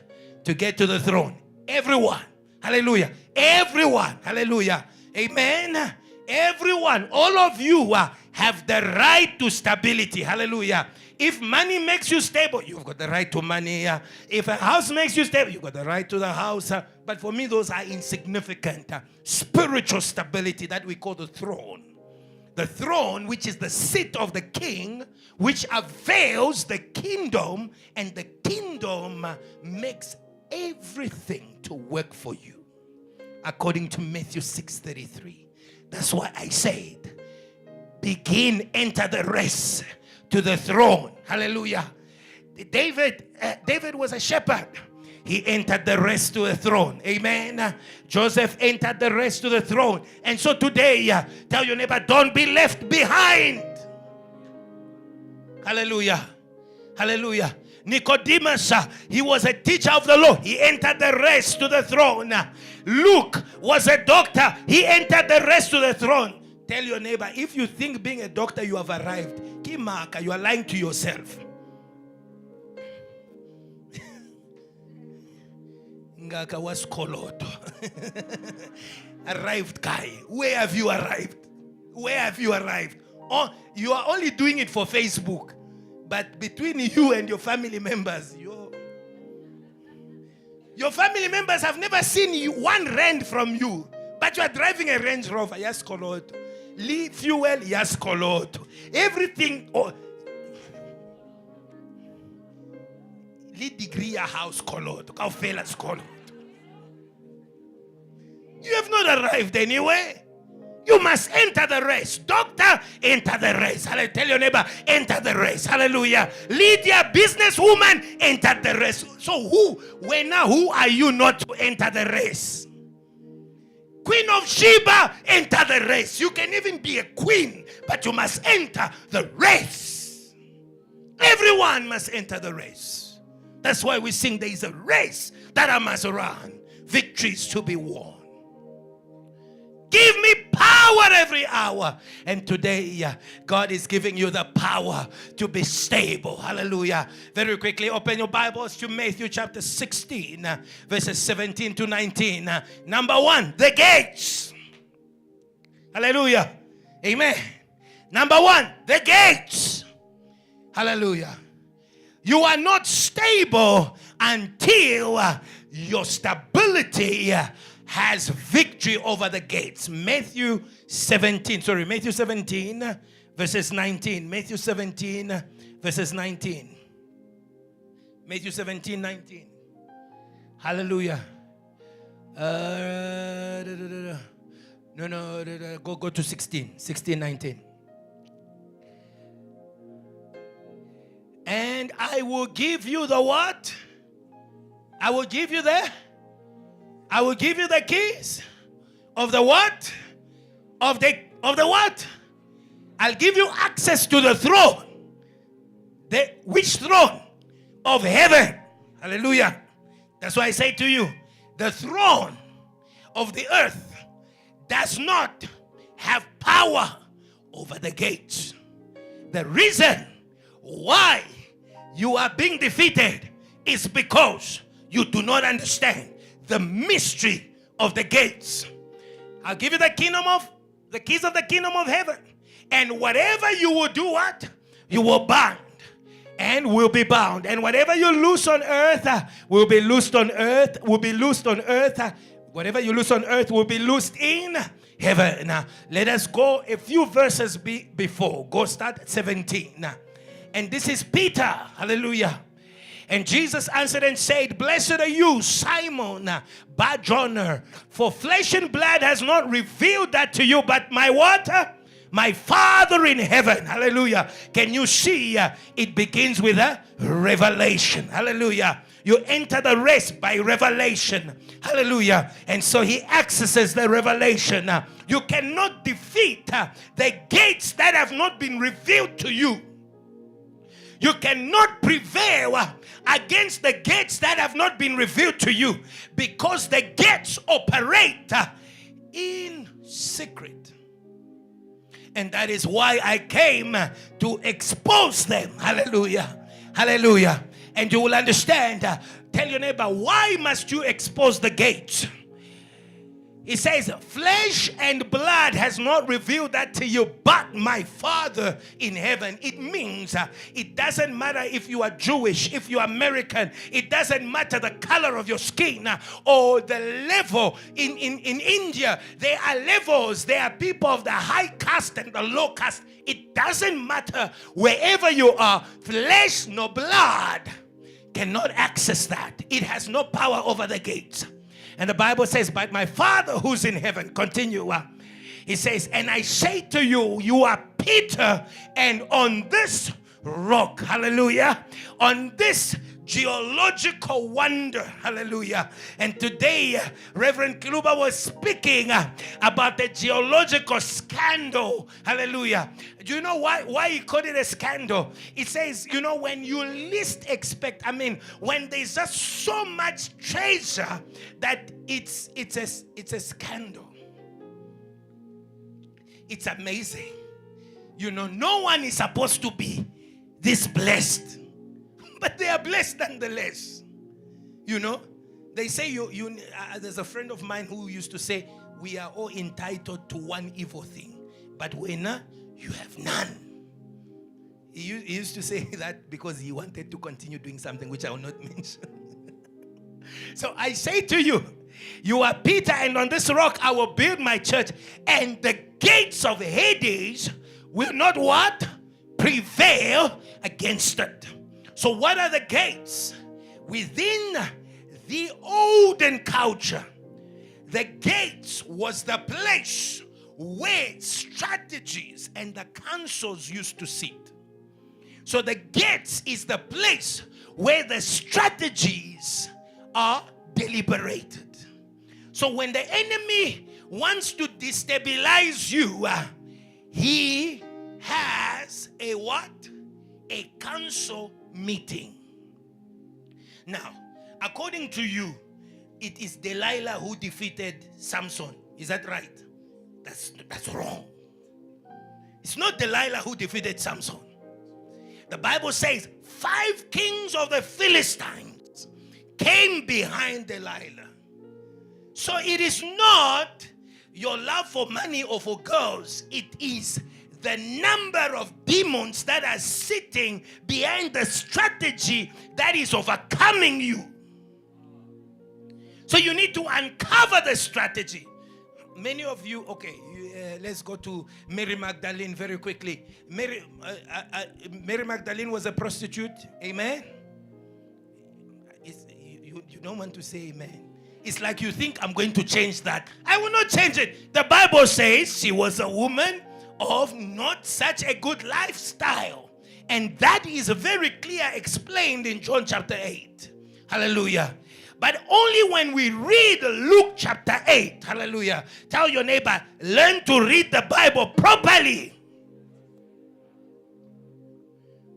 to get to the throne. Everyone. Hallelujah. Everyone. Hallelujah. Amen. Everyone. All of you have the right to stability. Hallelujah. If money makes you stable, you've got the right to money. If a house makes you stable, you've got the right to the house. But for me, those are insignificant. Spiritual stability that we call the throne. The throne, which is the seat of the king, which avails the kingdom, and the kingdom makes everything to work for you. According to Matthew 6:33. That's why I said, enter the race to the throne. Hallelujah. David was a shepherd. He entered the race to the throne. Amen. Joseph entered the race to the throne. And so today, tell your neighbor, don't be left behind. Hallelujah. Hallelujah. Nicodemus, he was a teacher of the law. He entered the race to the throne. Luke was a doctor. He entered the race to the throne. Tell your neighbor, if you think being a doctor you have arrived, Kimaka, you are lying to yourself. Ngaka was koloto. Arrived guy. Where have you arrived? Where have you arrived? Oh, you are only doing it for Facebook. But between you and your family members, your family members have never seen you 1 rand from you. But you are driving a Range Rover. Yes, koloto. Fuel, yes, koloto. Everything. Degree a house koloto. Kaufelas koloto. You have not arrived anywhere. You must enter the race. Doctor, enter the race. Hallelujah. Tell your neighbor, enter the race. Hallelujah. Lydia, businesswoman, enter the race. So who are you not to enter the race? Queen of Sheba, enter the race. You can even be a queen, but you must enter the race. Everyone must enter the race. That's why we sing there is a race that I must run. Victories to be won. Give me power every hour. And today, God is giving you the power to be stable. Hallelujah. Very quickly, open your Bibles to Matthew chapter 16, verses 17 to 19. Number 1, the gates. Hallelujah. Amen. Number 1, the gates. Hallelujah. You are not stable until your stability has victory over the gates. Matthew 17, verses 19. Matthew 17, verses 19. Matthew 17, 19. Hallelujah. Go to 16, 19. And I will give you the what? I will give you the keys of the what? Of the what? I'll give you access to the throne. Which throne? Of heaven. Hallelujah. That's why I say to you, the throne of the earth does not have power over the gates. The reason why you are being defeated is because you do not understand the mystery of the gates. I'll give you the keys of the kingdom of heaven. And whatever you will do, what? You will bind and will be bound. And whatever you loose on earth will be loosed on earth, Whatever you loose on earth will be loosed in heaven. Now, let us go a few verses before. Go start at 17. And this is Peter. Hallelujah. And Jesus answered and said, Blessed are you, Simon Bar-Jonah, for flesh and blood has not revealed that to you, but my what? My Father in heaven. Hallelujah. Can you see? It begins with a revelation. Hallelujah. You enter the rest by revelation. Hallelujah. And so he accesses the revelation. You cannot defeat the gates that have not been revealed to you. You cannot prevail against the gates that have not been revealed to you, because the gates operate in secret. And that is why I came to expose them. Hallelujah. Hallelujah. And you will understand. Tell your neighbor, why must you expose the gates? It says, flesh and blood has not revealed that to you, but my Father in heaven. It means it doesn't matter if you are Jewish, if you are American. It doesn't matter the color of your skin or the level. In India, there are levels. There are people of the high caste and the low caste. It doesn't matter wherever you are. Flesh nor blood cannot access that. It has no power over the gates. And the Bible says, but my Father who's in heaven, continue. It says, and I say to you, you are Peter, and on this rock, hallelujah, on this geological wonder, hallelujah. And today, Reverend Kiluba was speaking about the geological scandal, hallelujah. Do you know why he called it a scandal? It says, you know, when you least expect, when there's just so much treasure that it's a scandal. It's amazing. You know, no one is supposed to be this blessed, but they are blessed nonetheless. You know, they say there's a friend of mine who used to say, we are all entitled to one evil thing, but when you have none. He used to say that because he wanted to continue doing something which I will not mention. So I say to you, you are Peter, and on this rock I will build my church, and the gates of Hades will not what? Prevail against it. So what are the gates? Within the olden culture, the gates was the place where strategies and the councils used to sit. So the gates is the place where the strategies are deliberated. So when the enemy wants to destabilize you, he has a what? A council meeting. Now, according to you, it is Delilah who defeated Samson. Is that right? That's wrong. It's not Delilah who defeated Samson. The Bible says 5 kings of the Philistines came behind Delilah. So it is not your love for money or for girls. It is the number of demons that are sitting behind the strategy that is overcoming you. So you need to uncover the strategy. Many of you, let's go to Mary Magdalene very quickly. Mary Magdalene was a prostitute. Amen? You don't want to say amen. It's like you think I'm going to change that. I will not change it. The Bible says she was a woman of not such a good lifestyle. And that is very clear explained in John chapter 8. Hallelujah. But only when we read Luke chapter 8, hallelujah. Tell your neighbor, learn to read the Bible properly.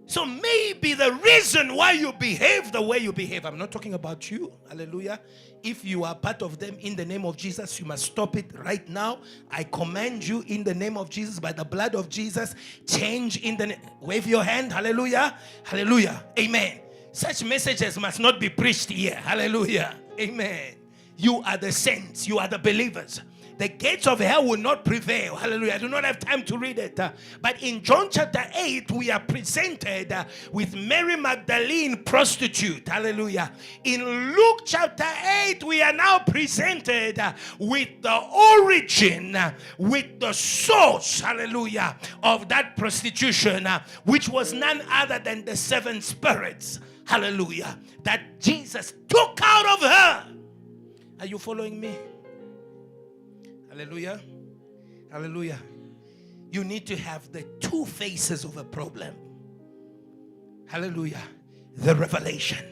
So maybe the reason why you behave the way you behave, I'm not talking about you, hallelujah. If you are part of them, in the name of Jesus, you must stop it right now. I command you in the name of Jesus, by the blood of Jesus, change in the name. Wave your hand, hallelujah, hallelujah, amen. Such messages must not be preached here. Hallelujah. Amen. You are the saints. You are the believers. the gates of hell will not prevail. Hallelujah. I do not have time to read it. But in John chapter 8, we are presented with Mary Magdalene, prostitute. Hallelujah. In Luke chapter 8, we are now presented with the origin, with the source, hallelujah, of that prostitution, which was none other than the 7 spirits. Hallelujah. That Jesus took out of her. Are you following me? Hallelujah. Hallelujah. You need to have the 2 faces of a problem. Hallelujah. The revelation.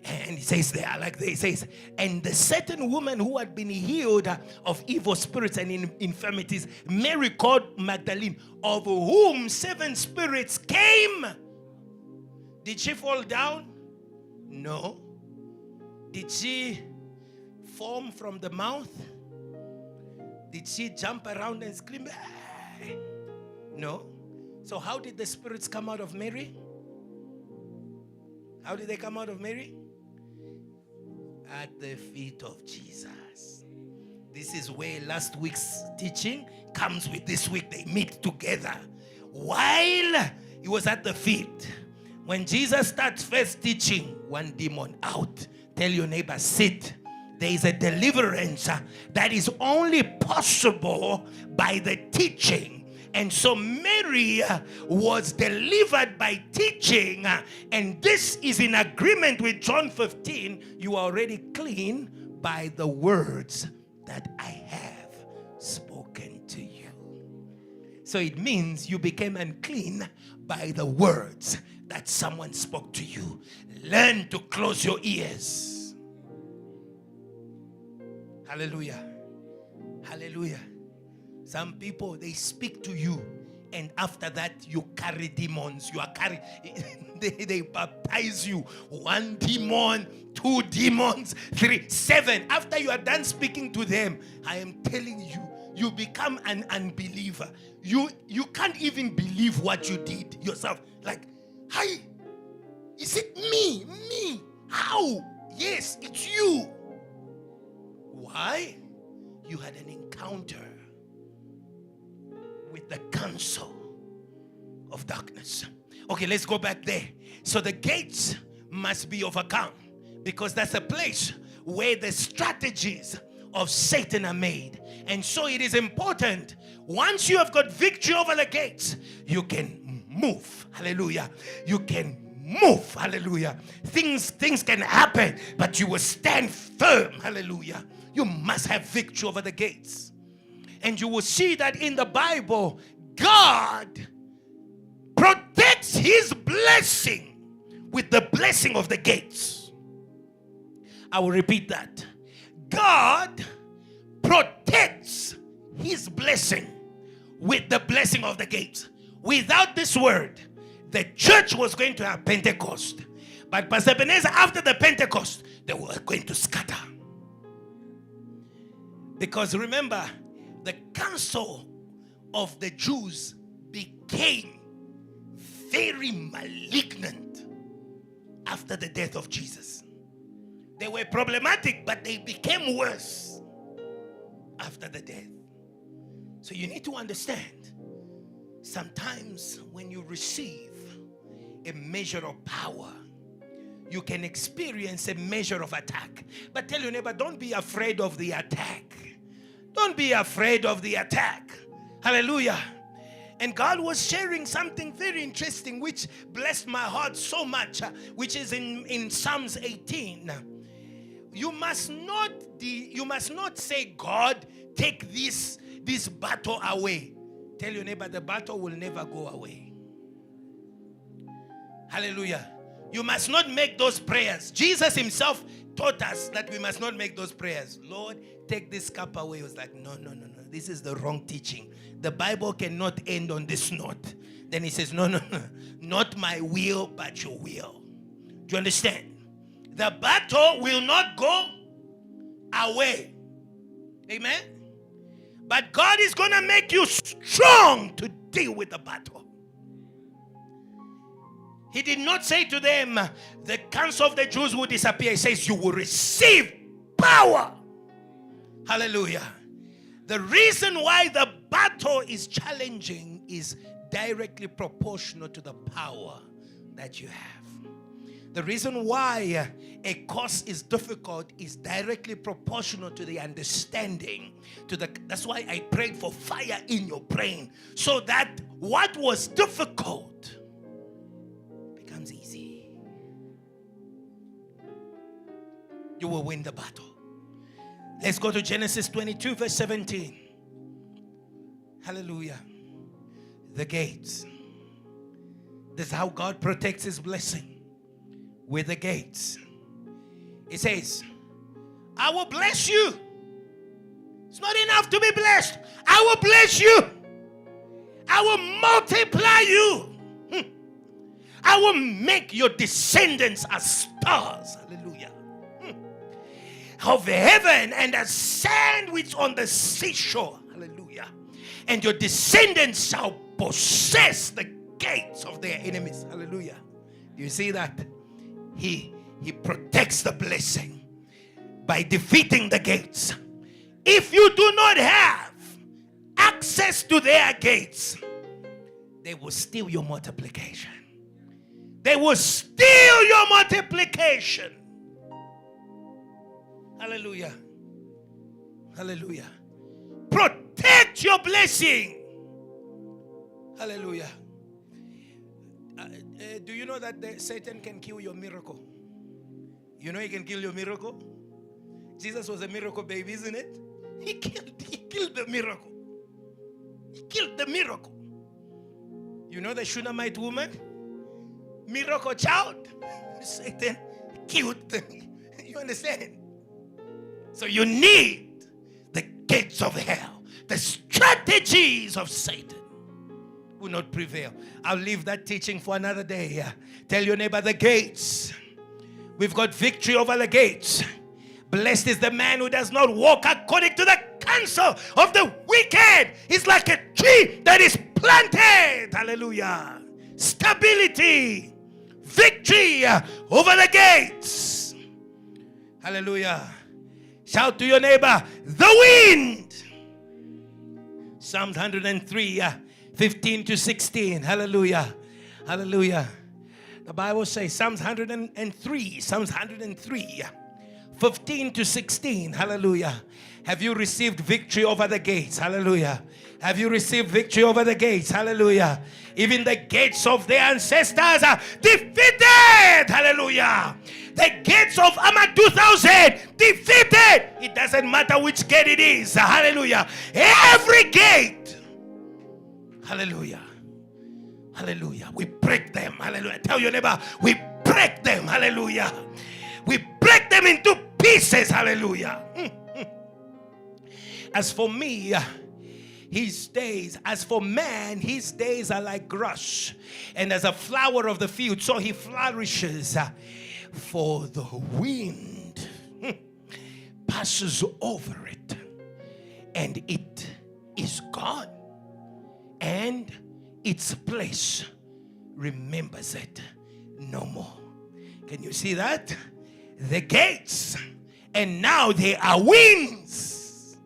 And he says there, like this, he says, and the certain woman who had been healed of evil spirits and infirmities, Mary called Magdalene, of whom 7 spirits came. Did she fall down? No. Did she foam from the mouth? Did she jump around and scream? No. So how did the spirits come out of Mary? How did they come out of Mary? At the feet of Jesus. This is where last week's teaching comes with this week. They meet together. While he was at the feet, when Jesus starts first teaching, one demon out. Tell your neighbor, sit. There is a deliverance that is only possible by the teaching. And so Mary was delivered by teaching. And this is in agreement with John 15. You are already clean by the words that I have spoken to you. So it means you became unclean by the words that someone spoke to you. Learn to close your ears. Hallelujah. Hallelujah. Some people, they speak to you, and after that you carry demons. You are carrying they baptize you. 1 demon, 2 demons, 3, 7. After you are done speaking to them, I am telling you, you become an unbeliever. You can't even believe what you did yourself. Like, hi, is it me? Me? How? Yes, it's you. Why? You had an encounter with the counsel of darkness. Okay, let's go back there. So the gates must be overcome, because that's a place where the strategies of Satan are made. And so it is important, once you have got victory over the gates, you can move. Hallelujah. You can move. Hallelujah. Things can happen, but you will stand firm. Hallelujah. You must have victory over the gates. And you will see that in the Bible, God protects his blessing with the blessing of the gates. I will repeat that. God protects his blessing with the blessing of the gates. Without this word, the church was going to have Pentecost. But Pastor Ebenezer, after the Pentecost, they were going to scatter. Because remember, the council of the Jews became very malignant after the death of Jesus. They were problematic, but they became worse after the death. So you need to understand, sometimes when you receive a measure of power, you can experience a measure of attack. But tell your neighbor, don't be afraid of the attack. Don't be afraid of the attack. Hallelujah. And God was sharing something very interesting which blessed my heart so much, which is in Psalms 18. You must not say, God, take this battle away. Tell your neighbor, the battle will never go away. Hallelujah. You must not make those prayers. Jesus himself taught us that we must not make those prayers. Lord, take this cup away. He was like, no. This is the wrong teaching. The Bible cannot end on this note. Then he says, no. Not my will, but your will. Do you understand? The battle will not go away. Amen? But God is going to make you strong to deal with the battle. He did not say to them, the counsel of the Jews will disappear. He says, you will receive power. Hallelujah. The reason why the battle is challenging is directly proportional to the power that you have. The reason why a course is difficult is directly proportional to the understanding. That's why I prayed for fire in your brain, so that what was difficult becomes easy. You will win the battle. Let's go to Genesis 22 verse 17. Hallelujah. The gates. This is how God protects his blessing. With the gates. It says, I will bless you. It's not enough to be blessed. I will bless you. I will multiply you. I will make your descendants as stars. Hallelujah. Of heaven and as sand which on the seashore. Hallelujah. And your descendants shall possess the gates of their enemies. Hallelujah. Do you see that? He protects the blessing by defeating the gates. If you do not have access to their gates, they will steal your multiplication. They will steal your multiplication. Hallelujah. Hallelujah. Protect your blessing. Hallelujah. Do you know that Satan can kill your miracle? You know he can kill your miracle? Jesus was a miracle baby, isn't it? He killed the miracle. He killed the miracle. You know the Shunammite woman? Miracle child. Satan killed them. You understand? So you need the gates of hell. The strategies of Satan will not prevail. I'll leave that teaching for another day. Tell your neighbor, the gates. We've got victory over the gates. Blessed is the man who does not walk according to the counsel of the wicked. He's like a tree that is planted. Hallelujah. Stability. Victory over the gates. Hallelujah. Shout to your neighbor, the wind. Psalms 103, 15 to 16. Hallelujah. Hallelujah. The Bible says, Psalms 103, 15 to 16. Hallelujah. Have you received victory over the gates? Hallelujah. Have you received victory over the gates? Hallelujah. Even the gates of their ancestors are defeated. Hallelujah. The gates of Amma 2000 defeated. It doesn't matter which gate it is. Hallelujah. Every gate. Hallelujah. Hallelujah. We break them. Hallelujah. Tell your neighbor, we break them. Hallelujah. We break them into pieces. Hallelujah. As for me, his days, as for man, his days are like grass, and as a flower of the field, so he flourishes. For the wind passes over it, and it is gone, and its place remembers it no more. Can you see that? The gates, and now they are winds.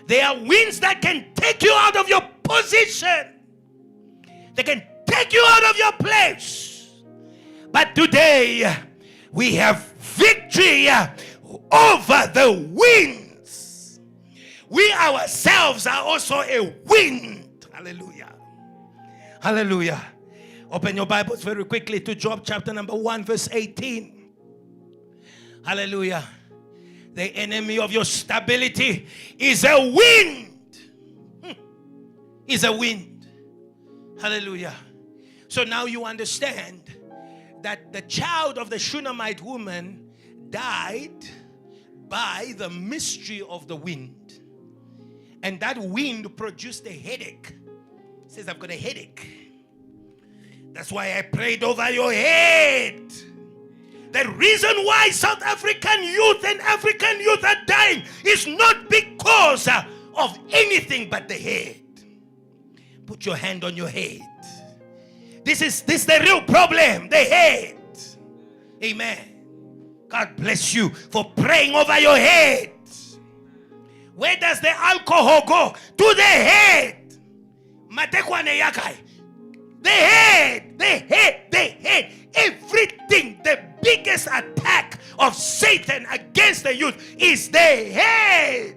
They are winds that can take you out of your position. They can take you out of your place. But today, we have victory over the winds. We ourselves are also a wind. Hallelujah. Hallelujah. Open your Bibles very quickly to Job chapter number 1 verse 18. Hallelujah. The enemy of your stability is a wind. Is a wind. Hallelujah. So now you understand that the child of the Shunammite woman died by the mystery of the wind. And that wind produced a headache. It says, I've got a headache. That's why I prayed over your head. The reason why South African youth and African youth are dying is not because of anything but the head. Put your hand on your head. This is the real problem, the head. Amen. God bless you for praying over your head. Where does the alcohol go? To the head. Matekwane yakai. The head, the head, the head. Everything, the biggest attack of Satan against the youth is the head.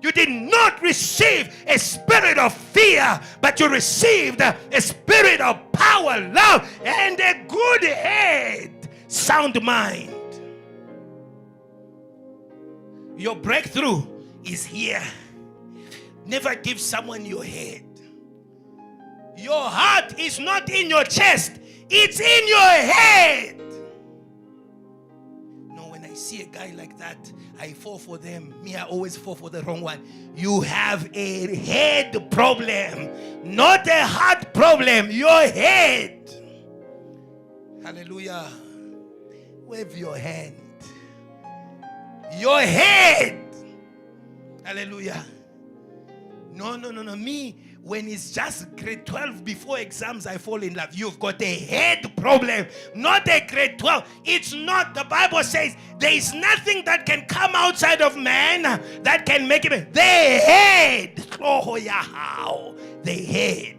You did not receive a spirit of fear, but you received a spirit of power, love, and a good head, sound mind. Your breakthrough is here. Never give someone your head. Your heart is not in your chest, it's in your head. No, when I see a guy like that, I fall for them. Me, I always fall for the wrong one. You have a head problem, not a heart problem. Your head. Hallelujah. Wave your hand. Your head. Hallelujah. No. Me, when it's just grade 12 before exams, I fall in love. You've got a head problem, not a grade 12. It's not. The Bible says there is nothing that can come outside of man that can make him. The head. Oh, yeah. The head.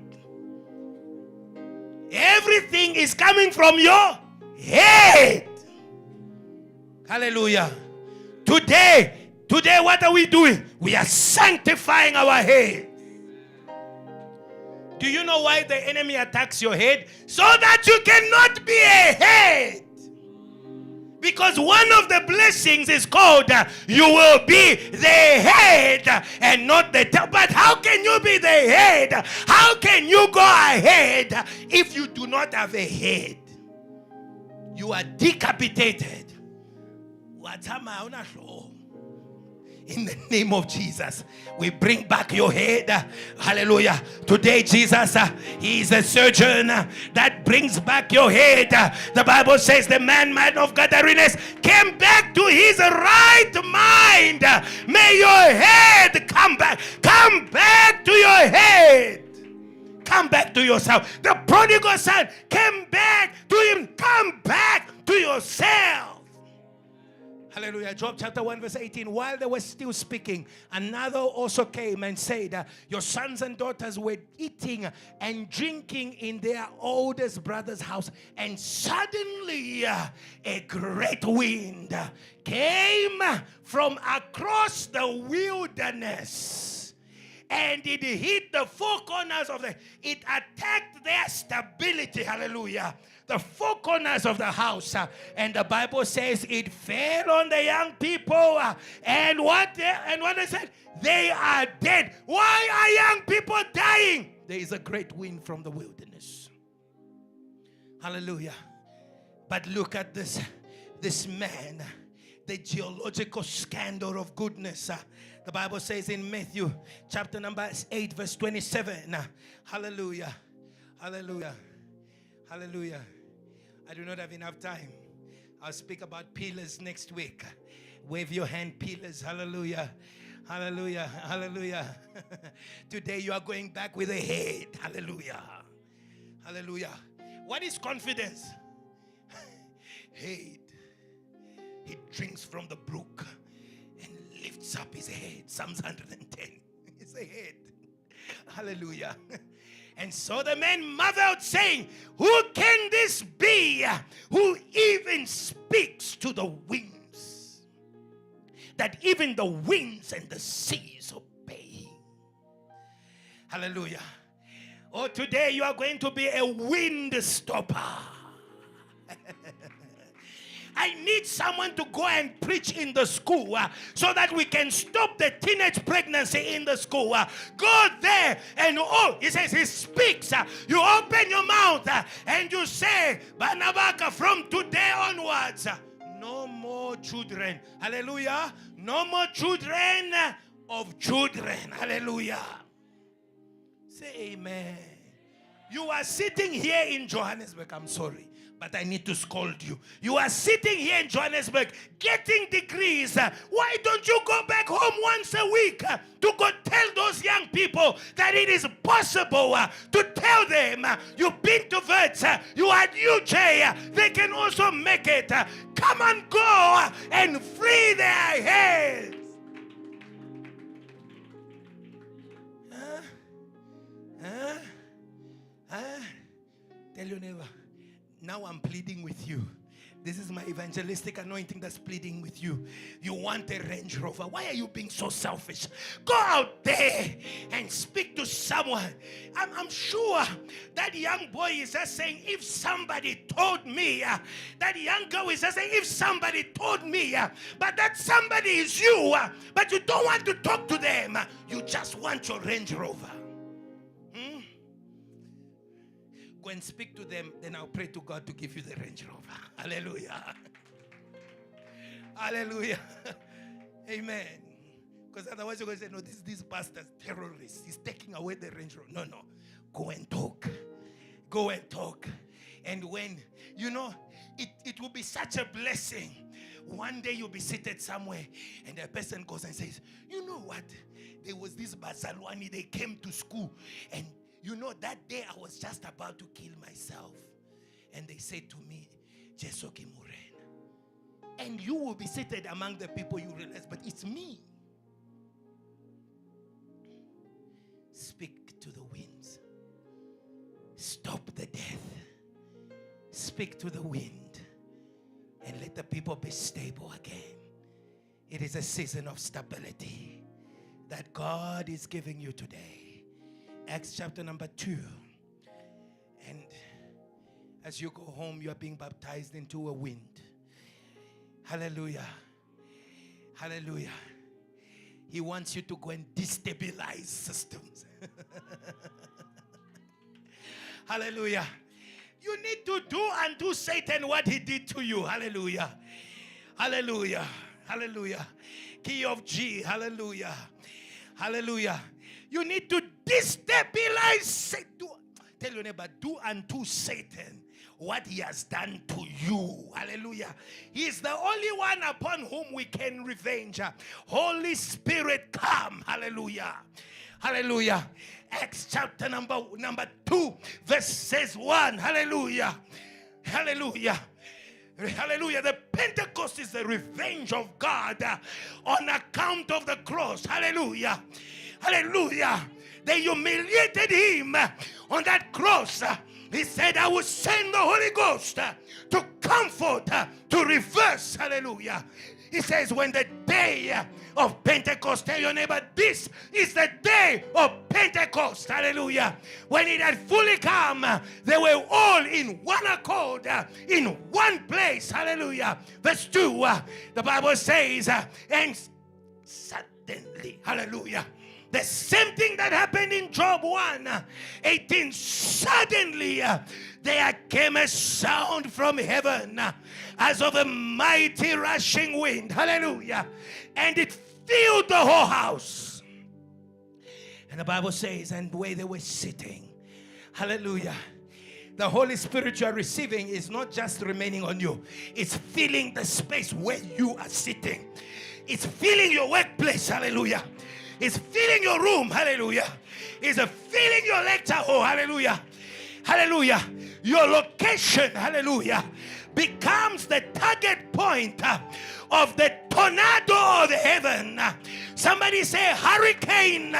Everything is coming from your head. Hallelujah. Today, what are we doing? We are sanctifying our head. Do you know why the enemy attacks your head? So that you cannot be a head. Because one of the blessings is called you will be the head and not the tail. But how can you be the head? How can you go ahead if you do not have a head? You are decapitated. In the name of Jesus, we bring back your head. Hallelujah. Today, Jesus, He is a surgeon that brings back your head. The Bible says the man of Gadarenes came back to his right mind. May your head come back. Come back to your head. Come back to yourself. The prodigal son came back to him. Come back to yourself. Hallelujah. Job chapter 1 verse 18. While they were still speaking, another also came and said, your sons and daughters were eating and drinking in their oldest brother's house. And suddenly a great wind came from across the wilderness. And it hit the four corners of it attacked their stability. Hallelujah. The four corners of the house. And the Bible says it fell on the young people. And what they said? They are dead. Why are young people dying? There is a great wind from the wilderness. Hallelujah. But look at this man, the geological scandal of goodness. The Bible says in Matthew chapter number 8 verse 27. Hallelujah. Hallelujah. Hallelujah. I do not have enough time. I'll speak about pillars next week. Wave your hand, pillars. Hallelujah. Hallelujah. Hallelujah. Today you are going back with a head. Hallelujah. Hallelujah. What is confidence? Head. He drinks from the brook and lifts up his head. Psalms 110. It's a head. Hallelujah. And so the man marveled, saying, who can this be who even speaks to the winds, that even the winds and the seas obey him? Hallelujah. Oh, today you are going to be a wind stopper. I need someone to go and preach in the school so that we can stop the teenage pregnancy in the school. Go there and he says he speaks. You open your mouth and you say, Banabaka, from today onwards, no more children. Hallelujah. No more children of children. Hallelujah. Say amen. You are sitting here in Johannesburg. I'm sorry, but I need to scold you. You are sitting here in Johannesburg getting degrees. Why don't you go back home once a week to go tell those young people that it is possible to tell them you've been to Verts, you are at UJ, they can also make it. Come and go and free their heads. Huh? Huh? Tell your neighbor, now I'm pleading with you. This is my evangelistic anointing that's pleading with you. You want a Range Rover. Why are you being so selfish? Go out there and speak to someone. I'm sure that young boy is just saying, if somebody told me, that young girl is just saying, if somebody told me, but that somebody is you, but you don't want to talk to them. You just want your Range Rover. Go and speak to them, then I'll pray to God to give you the Range Rover. Hallelujah. Hallelujah. Amen. Because otherwise you're going to say, no, this pastor's terrorist. He's taking away the Range Rover. No. Go and talk. Go and talk. And when, it will be such a blessing. One day you'll be seated somewhere and a person goes and says, you know what? There was this Bazalwani, they came to school and that day I was just about to kill myself. And they said to me, Jesoki Muren. And you will be seated among the people you realize, but it's me. Speak to the winds. Stop the death. Speak to the wind. And let the people be stable again. It is a season of stability that God is giving you today. Acts chapter number 2. And as you go home, you are being baptized into a wind. Hallelujah. Hallelujah. He wants you to go and destabilize systems. Hallelujah. You need to do unto Satan what he did to you. Hallelujah. Hallelujah. Hallelujah. Key of G. Hallelujah. Hallelujah. You need to destabilize Satan. Tell your neighbor, do unto Satan what he has done to you. Hallelujah. He is the only one upon whom we can revenge. Holy Spirit, come. Hallelujah. Hallelujah. Acts chapter number 2, verses 1. Hallelujah. Hallelujah. Hallelujah. The Pentecost is the revenge of God on account of the cross. Hallelujah. Hallelujah. They humiliated him on that cross. He said, I will send the Holy Ghost to comfort, to reverse. Hallelujah. He says, when the day of Pentecost, tell your neighbor, this is the day of Pentecost. Hallelujah. When it had fully come, they were all in one accord, in one place. Hallelujah. Verse 2, the Bible says, and suddenly, hallelujah, the same thing that happened in Job 1:18. Suddenly there came a sound from heaven as of a mighty rushing wind. Hallelujah. And it filled the whole house. And the Bible says, and where they were sitting. Hallelujah. The Holy Spirit you are receiving is not just remaining on you. It's filling the space where you are sitting. It's filling your workplace. Hallelujah. It's filling your room. Hallelujah. It's filling your lecture hall. Hallelujah. Hallelujah. Your location. Hallelujah. Becomes the target point of the tornado of heaven. Somebody say hurricane.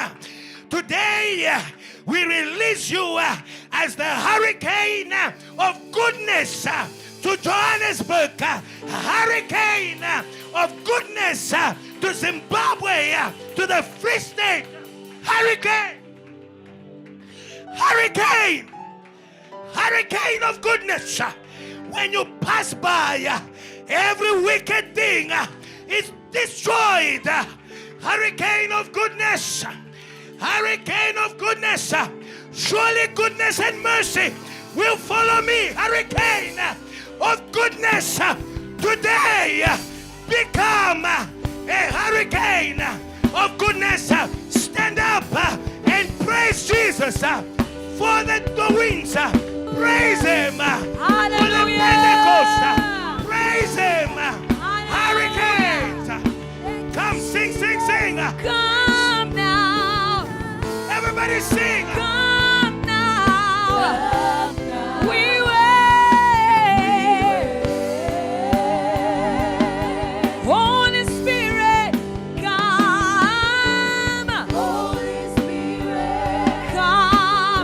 Today we release you as the hurricane of goodness to Johannesburg. Hurricane of goodness to Zimbabwe, to the Free State. Hurricane. Hurricane. Hurricane of goodness. When you pass by, every wicked thing is destroyed. Hurricane of goodness. Hurricane of goodness. Surely goodness and mercy will follow me. Hurricane of goodness. Today become a hurricane of goodness. Stand up and praise Jesus for the winds. Praise him for the Pentecost. Praise him. Hurricanes. Come sing.
Come now.
Everybody sing.
Come now. We wait. Holy Spirit, come. Holy Spirit, come.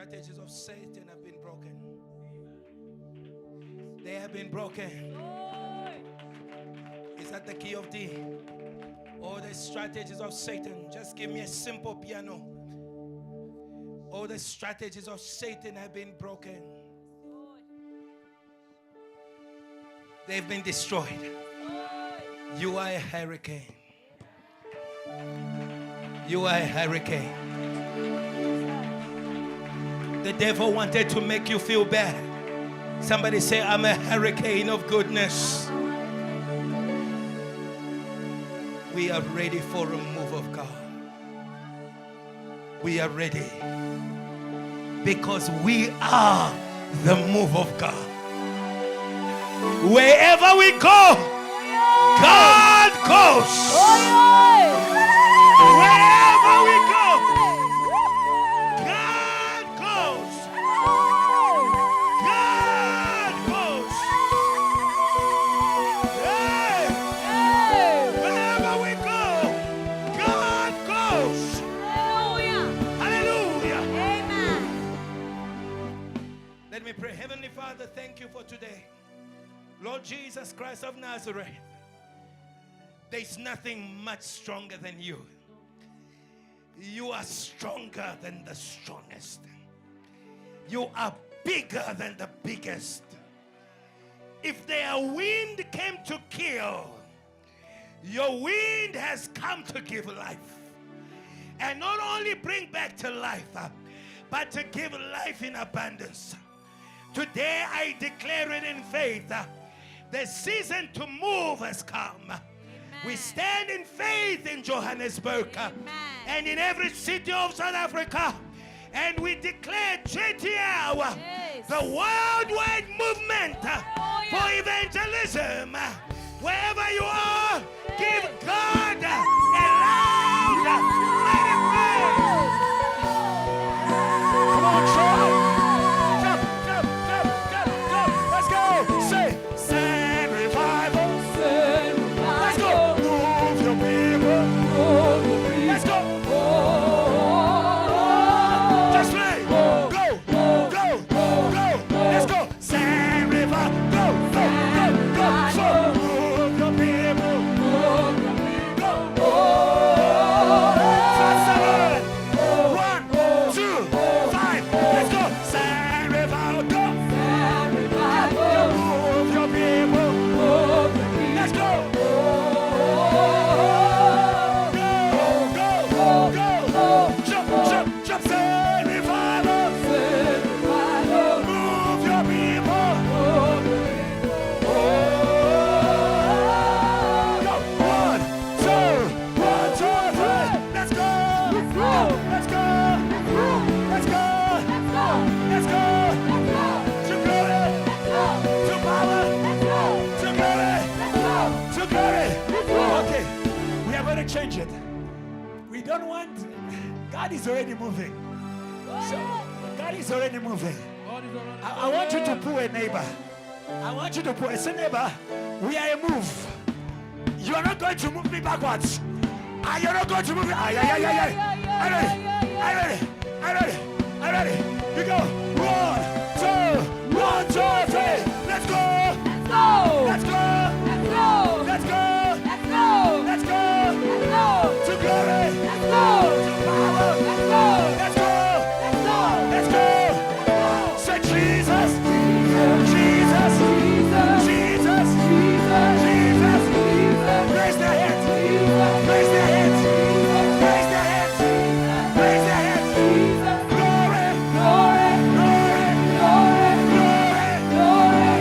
strategies of Satan have been broken. They have been broken. Is that the key of D? All the strategies of Satan. Just give me a simple piano. All the strategies of Satan have been broken. They've been destroyed. You are a hurricane. You are a hurricane. The devil wanted to make you feel bad. Somebody say, I'm a hurricane of goodness. We are ready for a move of God. We are ready because we are the move of God. Wherever we go, God goes. Wherever we go, God goes. God goes. Hey. Wherever we go, God goes. Hallelujah.
Amen.
Let me pray. Heavenly Father, thank you for today. Lord Jesus Christ of Nazareth, there's nothing much stronger than you. You are stronger than the strongest. You are bigger than the biggest. If their wind came to kill, your wind has come to give life. And not only bring back to life, but to give life in abundance. Today I declare it in faith. The season to move has come. Amen. We stand in faith in Johannesburg. Amen. And in every city of South Africa. And we declare JTL, yes, the worldwide movement for evangelism. Wherever you are, give God a loud, mighty praise. Come on, try. Let's go. Say, send revival. Send revival. Let's go. Move your people. Let's go. Just play. Go. Let's go. Send revival. Go. So move your people. Go. 5, 7, 1, 2, 5. Let's go. Send revival. Go. Move your people. Let's go. Go. Jump. Send revival. Move your people. Go. 1, 2, 3. Let's go. To glory. To power. To glory. Okay, we are going to change it. We don't want. God is already moving. So God is already moving. I want you to pull a neighbor. I want you to pull. Say, neighbor, we are a move. You are not going to move me backwards. You're not going to move me. I'm ready. You go. 1, 2, 3. Let's go. To glory. To power. Let's go. Say Jesus. Raise their hands. Glory.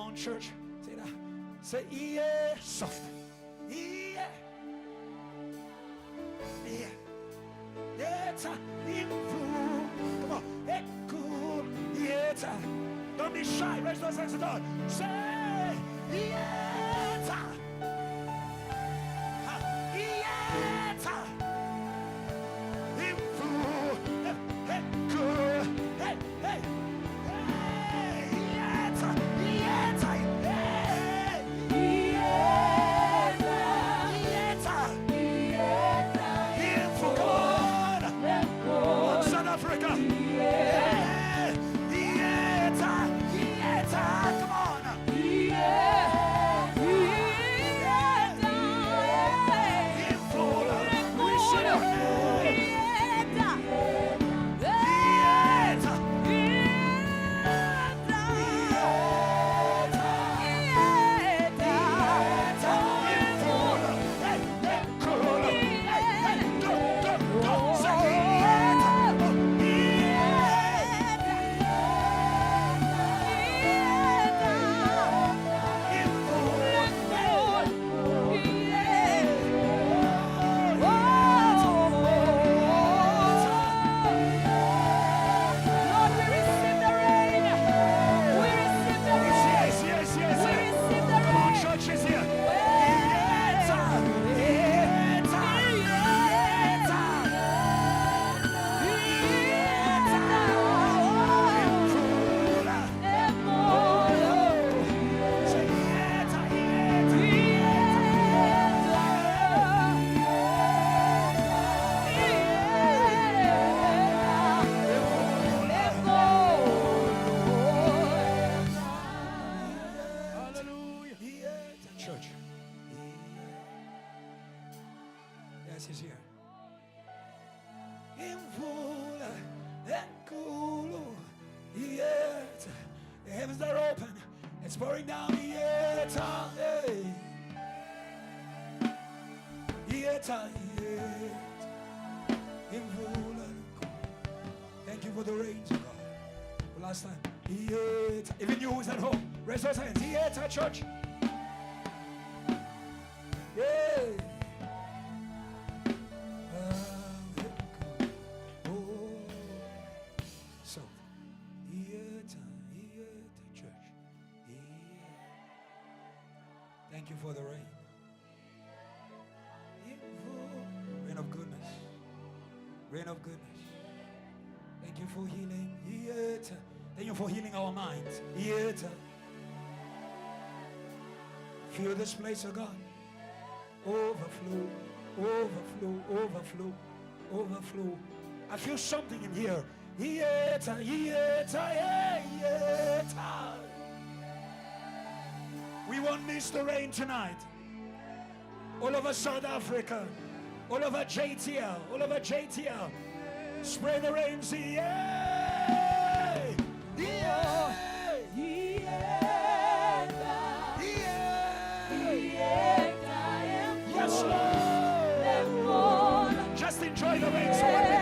on, church. Say that. Say, yeah, soft. Yeah. Yeah. Yeah, come on. Hey, cool. Yeah. Don't be shy. Raise those hands to God. Say, yeah. Is here. The heavens are open. It's pouring down. Thank you for the rain, God. The last time. Even you who's at home, raise those hands. Church. Yeah. Thank you for the rain. Rain of goodness. Rain of goodness. Thank you for healing. Thank you for healing our minds. Feel this place, oh God. Overflow, overflow, overflow, overflow. I feel something in here. We won't miss the rain tonight. All over South Africa, all over JTL, all over JTL. Spray the rain, Yes, Lord. Just enjoy the rain for 1 minute.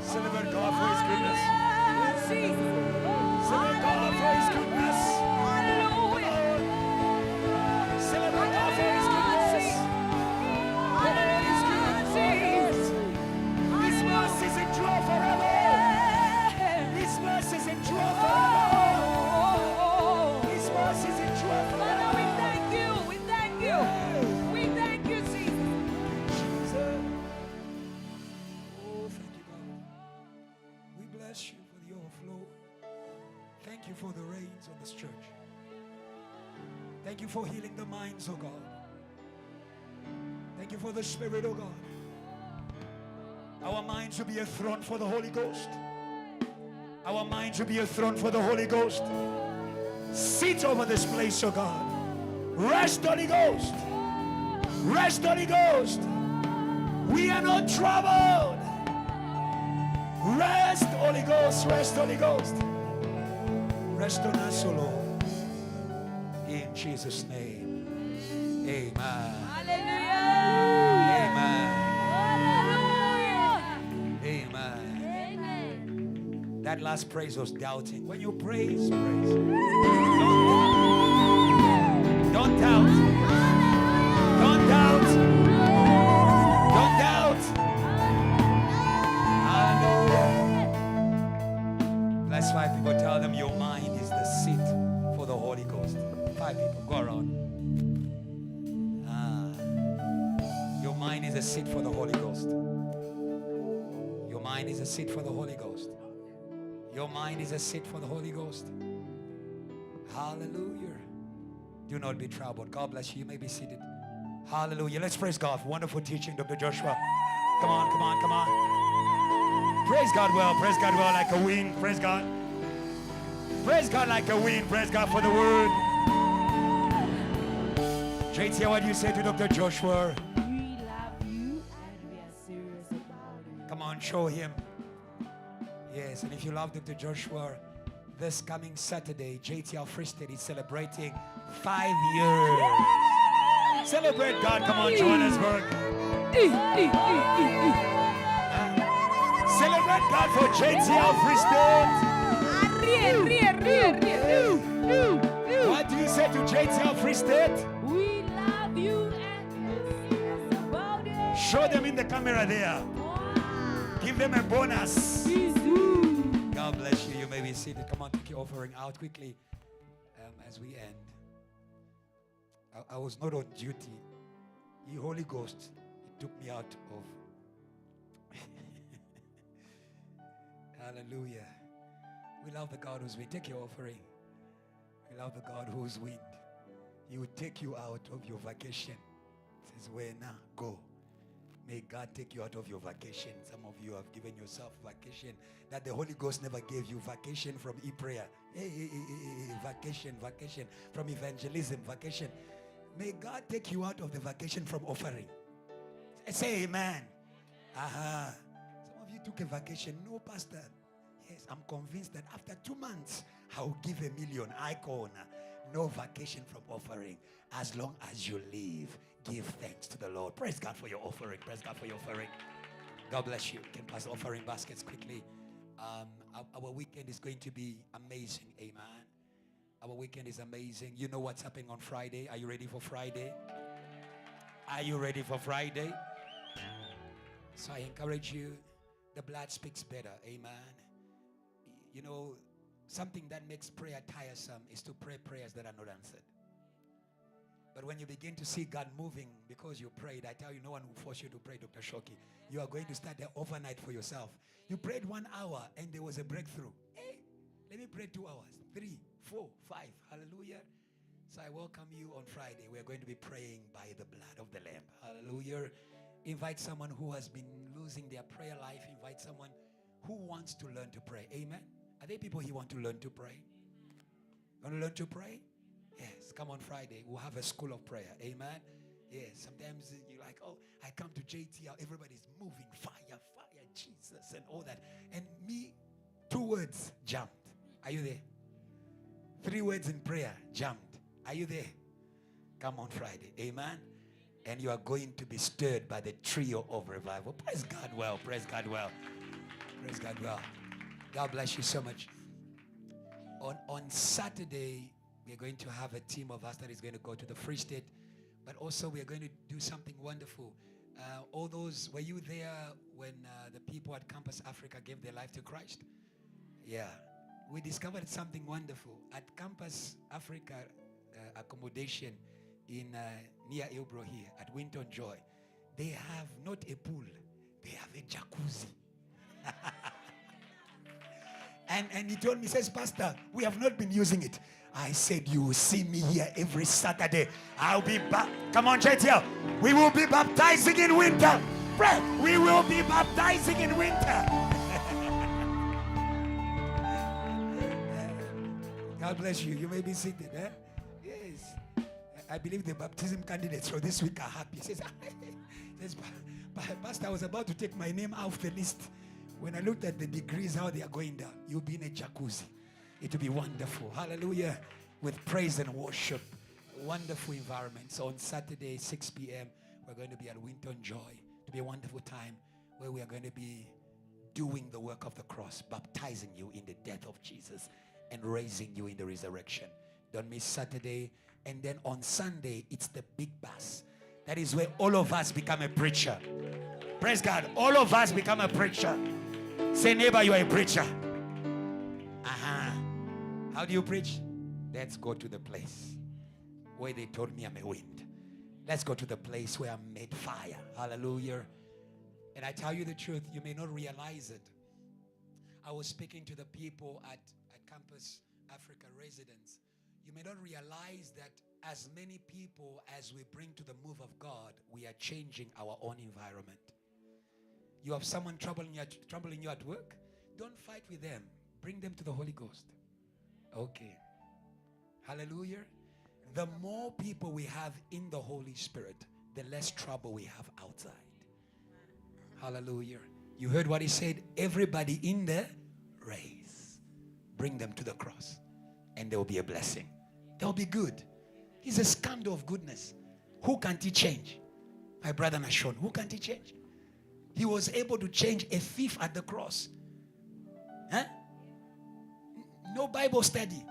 Celebrate God for His goodness.
you for healing the minds, oh God. Thank you for the Spirit, oh God. Our minds will be a throne for the Holy Ghost. Our minds will be a throne for the Holy Ghost. Sit over this place, oh God. Rest, Holy Ghost. Rest, Holy Ghost. We are not troubled. Rest, Holy Ghost. Rest, Holy Ghost. Rest on us, O Lord. In Jesus' name. Amen.
Hallelujah.
Amen. Amen. That last praise was doubting. When you praise, praise. Don't doubt. Don't doubt. Don't doubt. Hallelujah. Bless 5 people. Tell them your mind is the seat for the Holy Ghost. 5 people. Go around. Your mind is a seat for the Holy Ghost. Your mind is a seat for the Holy Ghost. Your mind is a seat for the Holy Ghost. Hallelujah. Do not be troubled. God bless you. You may be seated. Hallelujah. Let's praise God for wonderful teaching, Dr. Joshua. Come on, come on, come on. Praise God well. Praise God well like a wind. Praise God. Praise God like a wind. Praise God for the word. JTL, what do you say to Dr. Joshua?
We love you and we are serious about it.
Come on, show him. Yes, and if you love Dr. Joshua, this coming Saturday, JTL Free State is celebrating 5 years. Celebrate God. Come on, Johannesburg. Celebrate God for JTL Free State. What do you say to JTL Free State?
We love you and we are serious about it.
Show them in the camera there. Give them a bonus. God bless you. You may be seated. Come on, take your offering out quickly as we end. I was not on duty. The Holy Ghost, He took me out of. Hallelujah. We love the God who's wind. Take your offering. We love the God who's wind. He will take you out of your vacation. Says, where now? Go. May God take you out of your vacation. Some of you have given yourself vacation that the Holy Ghost never gave you. Vacation from e-prayer. Vacation from evangelism. Vacation. May God take you out of the vacation from offering. Say amen. Aha. Some of you took a vacation. No, Pastor. Yes, I'm convinced that after 2 months, I'll give $1 million. Icon. No vacation from offering. As long as you live, give thanks to the Lord. Praise God for your offering. Praise God for your offering. God bless you. You can pass offering baskets quickly. Our weekend is going to be amazing. Amen. Our weekend is amazing. You know what's happening on Friday. Are you ready for Friday? Are you ready for Friday? So I encourage you. The blood speaks better. Amen. You know, something that makes prayer tiresome is to pray prayers that are not answered. But when you begin to see God moving because you prayed, I tell you, no one will force you to pray, Dr. Shoki. You are going to start there overnight for yourself. You prayed 1 hour and there was a breakthrough. Hey, let me pray 2 hours, 3, 4, 5. Hallelujah. So I welcome you on Friday. We are going to be praying by the blood of the Lamb. Hallelujah. Invite someone who has been losing their prayer life. Invite someone who wants to learn to pray. Amen. Are there people who want to learn to pray? Want to learn to pray? Yes, come on Friday. We'll have a school of prayer. Amen. Yes, sometimes you're like, oh, I come to JTL. Everybody's moving. Fire, fire, Jesus, and all that. And me, 2 words, jumped. Are you there? 3 words in prayer, jumped. Are you there? Come on Friday. Amen. And you are going to be stirred by the trio of revival. Praise God well. Praise God well. Praise God well. God bless you so much. On Saturday, we are going to have a team of us that is going to go to the Free State. But also we are going to do something wonderful. All those, were you there when the people at Campus Africa gave their life to Christ? Yeah. We discovered something wonderful. At Campus Africa accommodation in near Ilbro here, at Winton Joy, they have not a pool, they have a jacuzzi. And he told me, says, Pastor, we have not been using it. I said, you will see me here every Saturday. I'll be back. Come on, JTL. We will be baptizing in winter. Pray. We will be baptizing in winter. God bless you. You may be seated. Eh? Yes. I believe the baptism candidates for this week are happy. He says, Pastor, I was about to take my name off the list. When I looked at the degrees, how they are going down, you'll be in a jacuzzi. It will be wonderful. Hallelujah. With praise and worship. Wonderful environment. So on Saturday, 6 p.m., we're going to be at Winton Joy. It'll be a wonderful time where we are going to be doing the work of the cross, baptizing you in the death of Jesus and raising you in the resurrection. Don't miss Saturday. And then on Sunday, it's the big bus. That is where all of us become a preacher. Praise God. All of us become a preacher. Say, neighbor, you are a preacher. How do you preach? Let's go to the place where they told me I'm a wind. Let's go to the place where I'm made fire. Hallelujah. And I tell you the truth, you may not realize it. I was speaking to the people at Campus Africa residents. You may not realize that as many people as we bring to the move of God, we are changing our own environment. You have someone troubling you at work? Don't fight with them. Bring them to the Holy Ghost. Okay. Hallelujah. The more people we have in the Holy Spirit, the less trouble we have outside. Hallelujah. You heard what he said? Everybody in the race, bring them to the cross, and there will be a blessing. They'll be good. He's a scandal of goodness. Who can't he change? My brother Nashon, who can't he change? He was able to change a thief at the cross. Huh? No Bible study,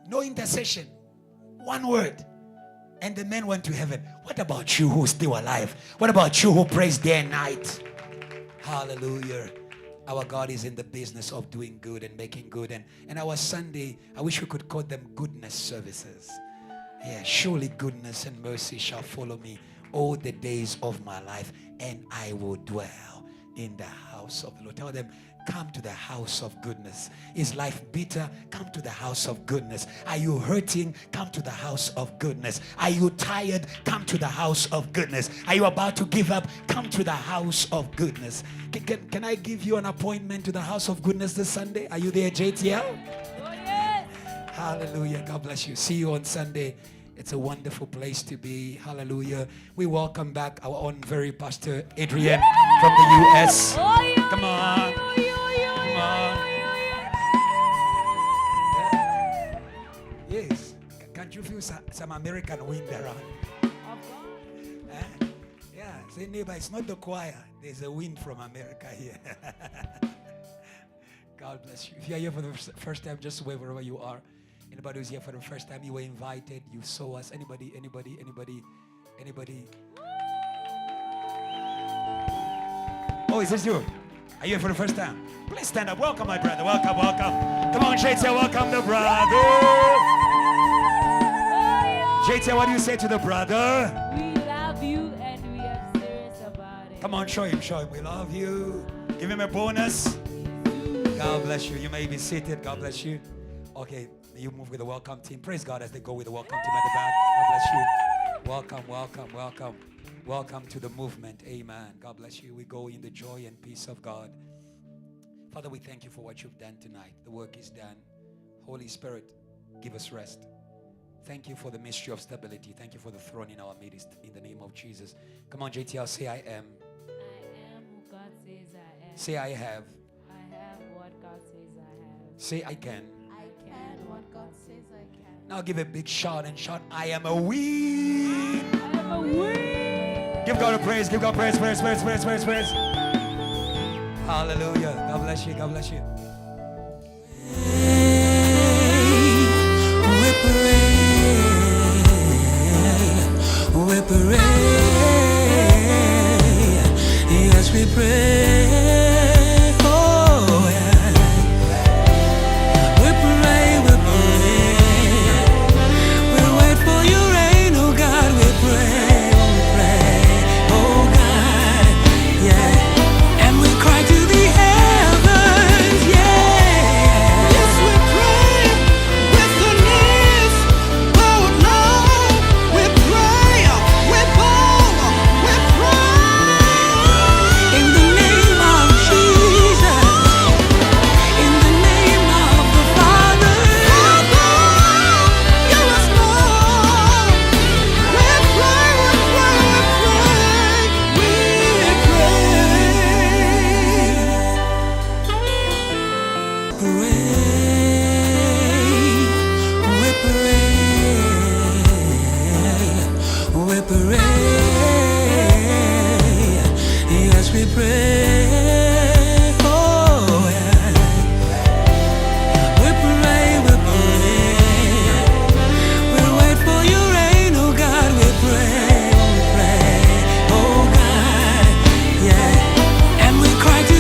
no intercession, one word, and the man went to heaven. What about you who's still alive? What about you who prays day and night? Hallelujah. Our God is in the business of doing good and making good. And our Sunday, I wish we could call them goodness services. Yeah, surely goodness and mercy shall follow me all the days of my life, and I will dwell in the house of the Lord. Tell them, come to the house of goodness. Is life bitter? Come to the house of goodness. Are you hurting? Come to the house of goodness. Are you tired? Come to the house of goodness. Are you about to give up? Come to the house of goodness. Can I give you an appointment to the house of goodness this Sunday? Are you there, JTL?
Oh, yes.
Hallelujah. God bless you. See you on Sunday. It's a wonderful place to be. Hallelujah. We welcome back our own very Pastor Adrian from the U.S. Come on. Come on. Yes. Can't you feel some American wind around? Yeah. Say, neighbor, it's not the choir. There's a wind from America here. God bless you. If you're here for the first time, just wave wherever you are. Anybody who's here for the first time, you were invited, you saw us. Anybody? Oh, is this you? Are you here for the first time? Please stand up. Welcome, my brother. Welcome. Come on, JTL, welcome the brother. JTL, what do you say to the brother?
We love you and we are serious about it.
Come on, show him. We love you. Give him a bonus. God bless you. You may be seated. God bless you. Okay, you move with the welcome team. Praise God as they go with the welcome team at the back. God bless you. Welcome. Welcome to the movement. Amen. God bless you. We go in the joy and peace of God. Father, we thank you for what you've done tonight. The work is done. Holy Spirit, give us rest. Thank you for the mystery of stability. Thank you for the throne in our midst. In the name of Jesus. Come on, JTL, say I am.
I am who God says I am.
Say I have.
I have what God says I have.
Say I can.
I can what God says I can.
Now give a big shout and shout, I am a win.
I am a win.
Give God a praise. Give God praise. Hallelujah. God bless you.
We pray. Yes, we pray.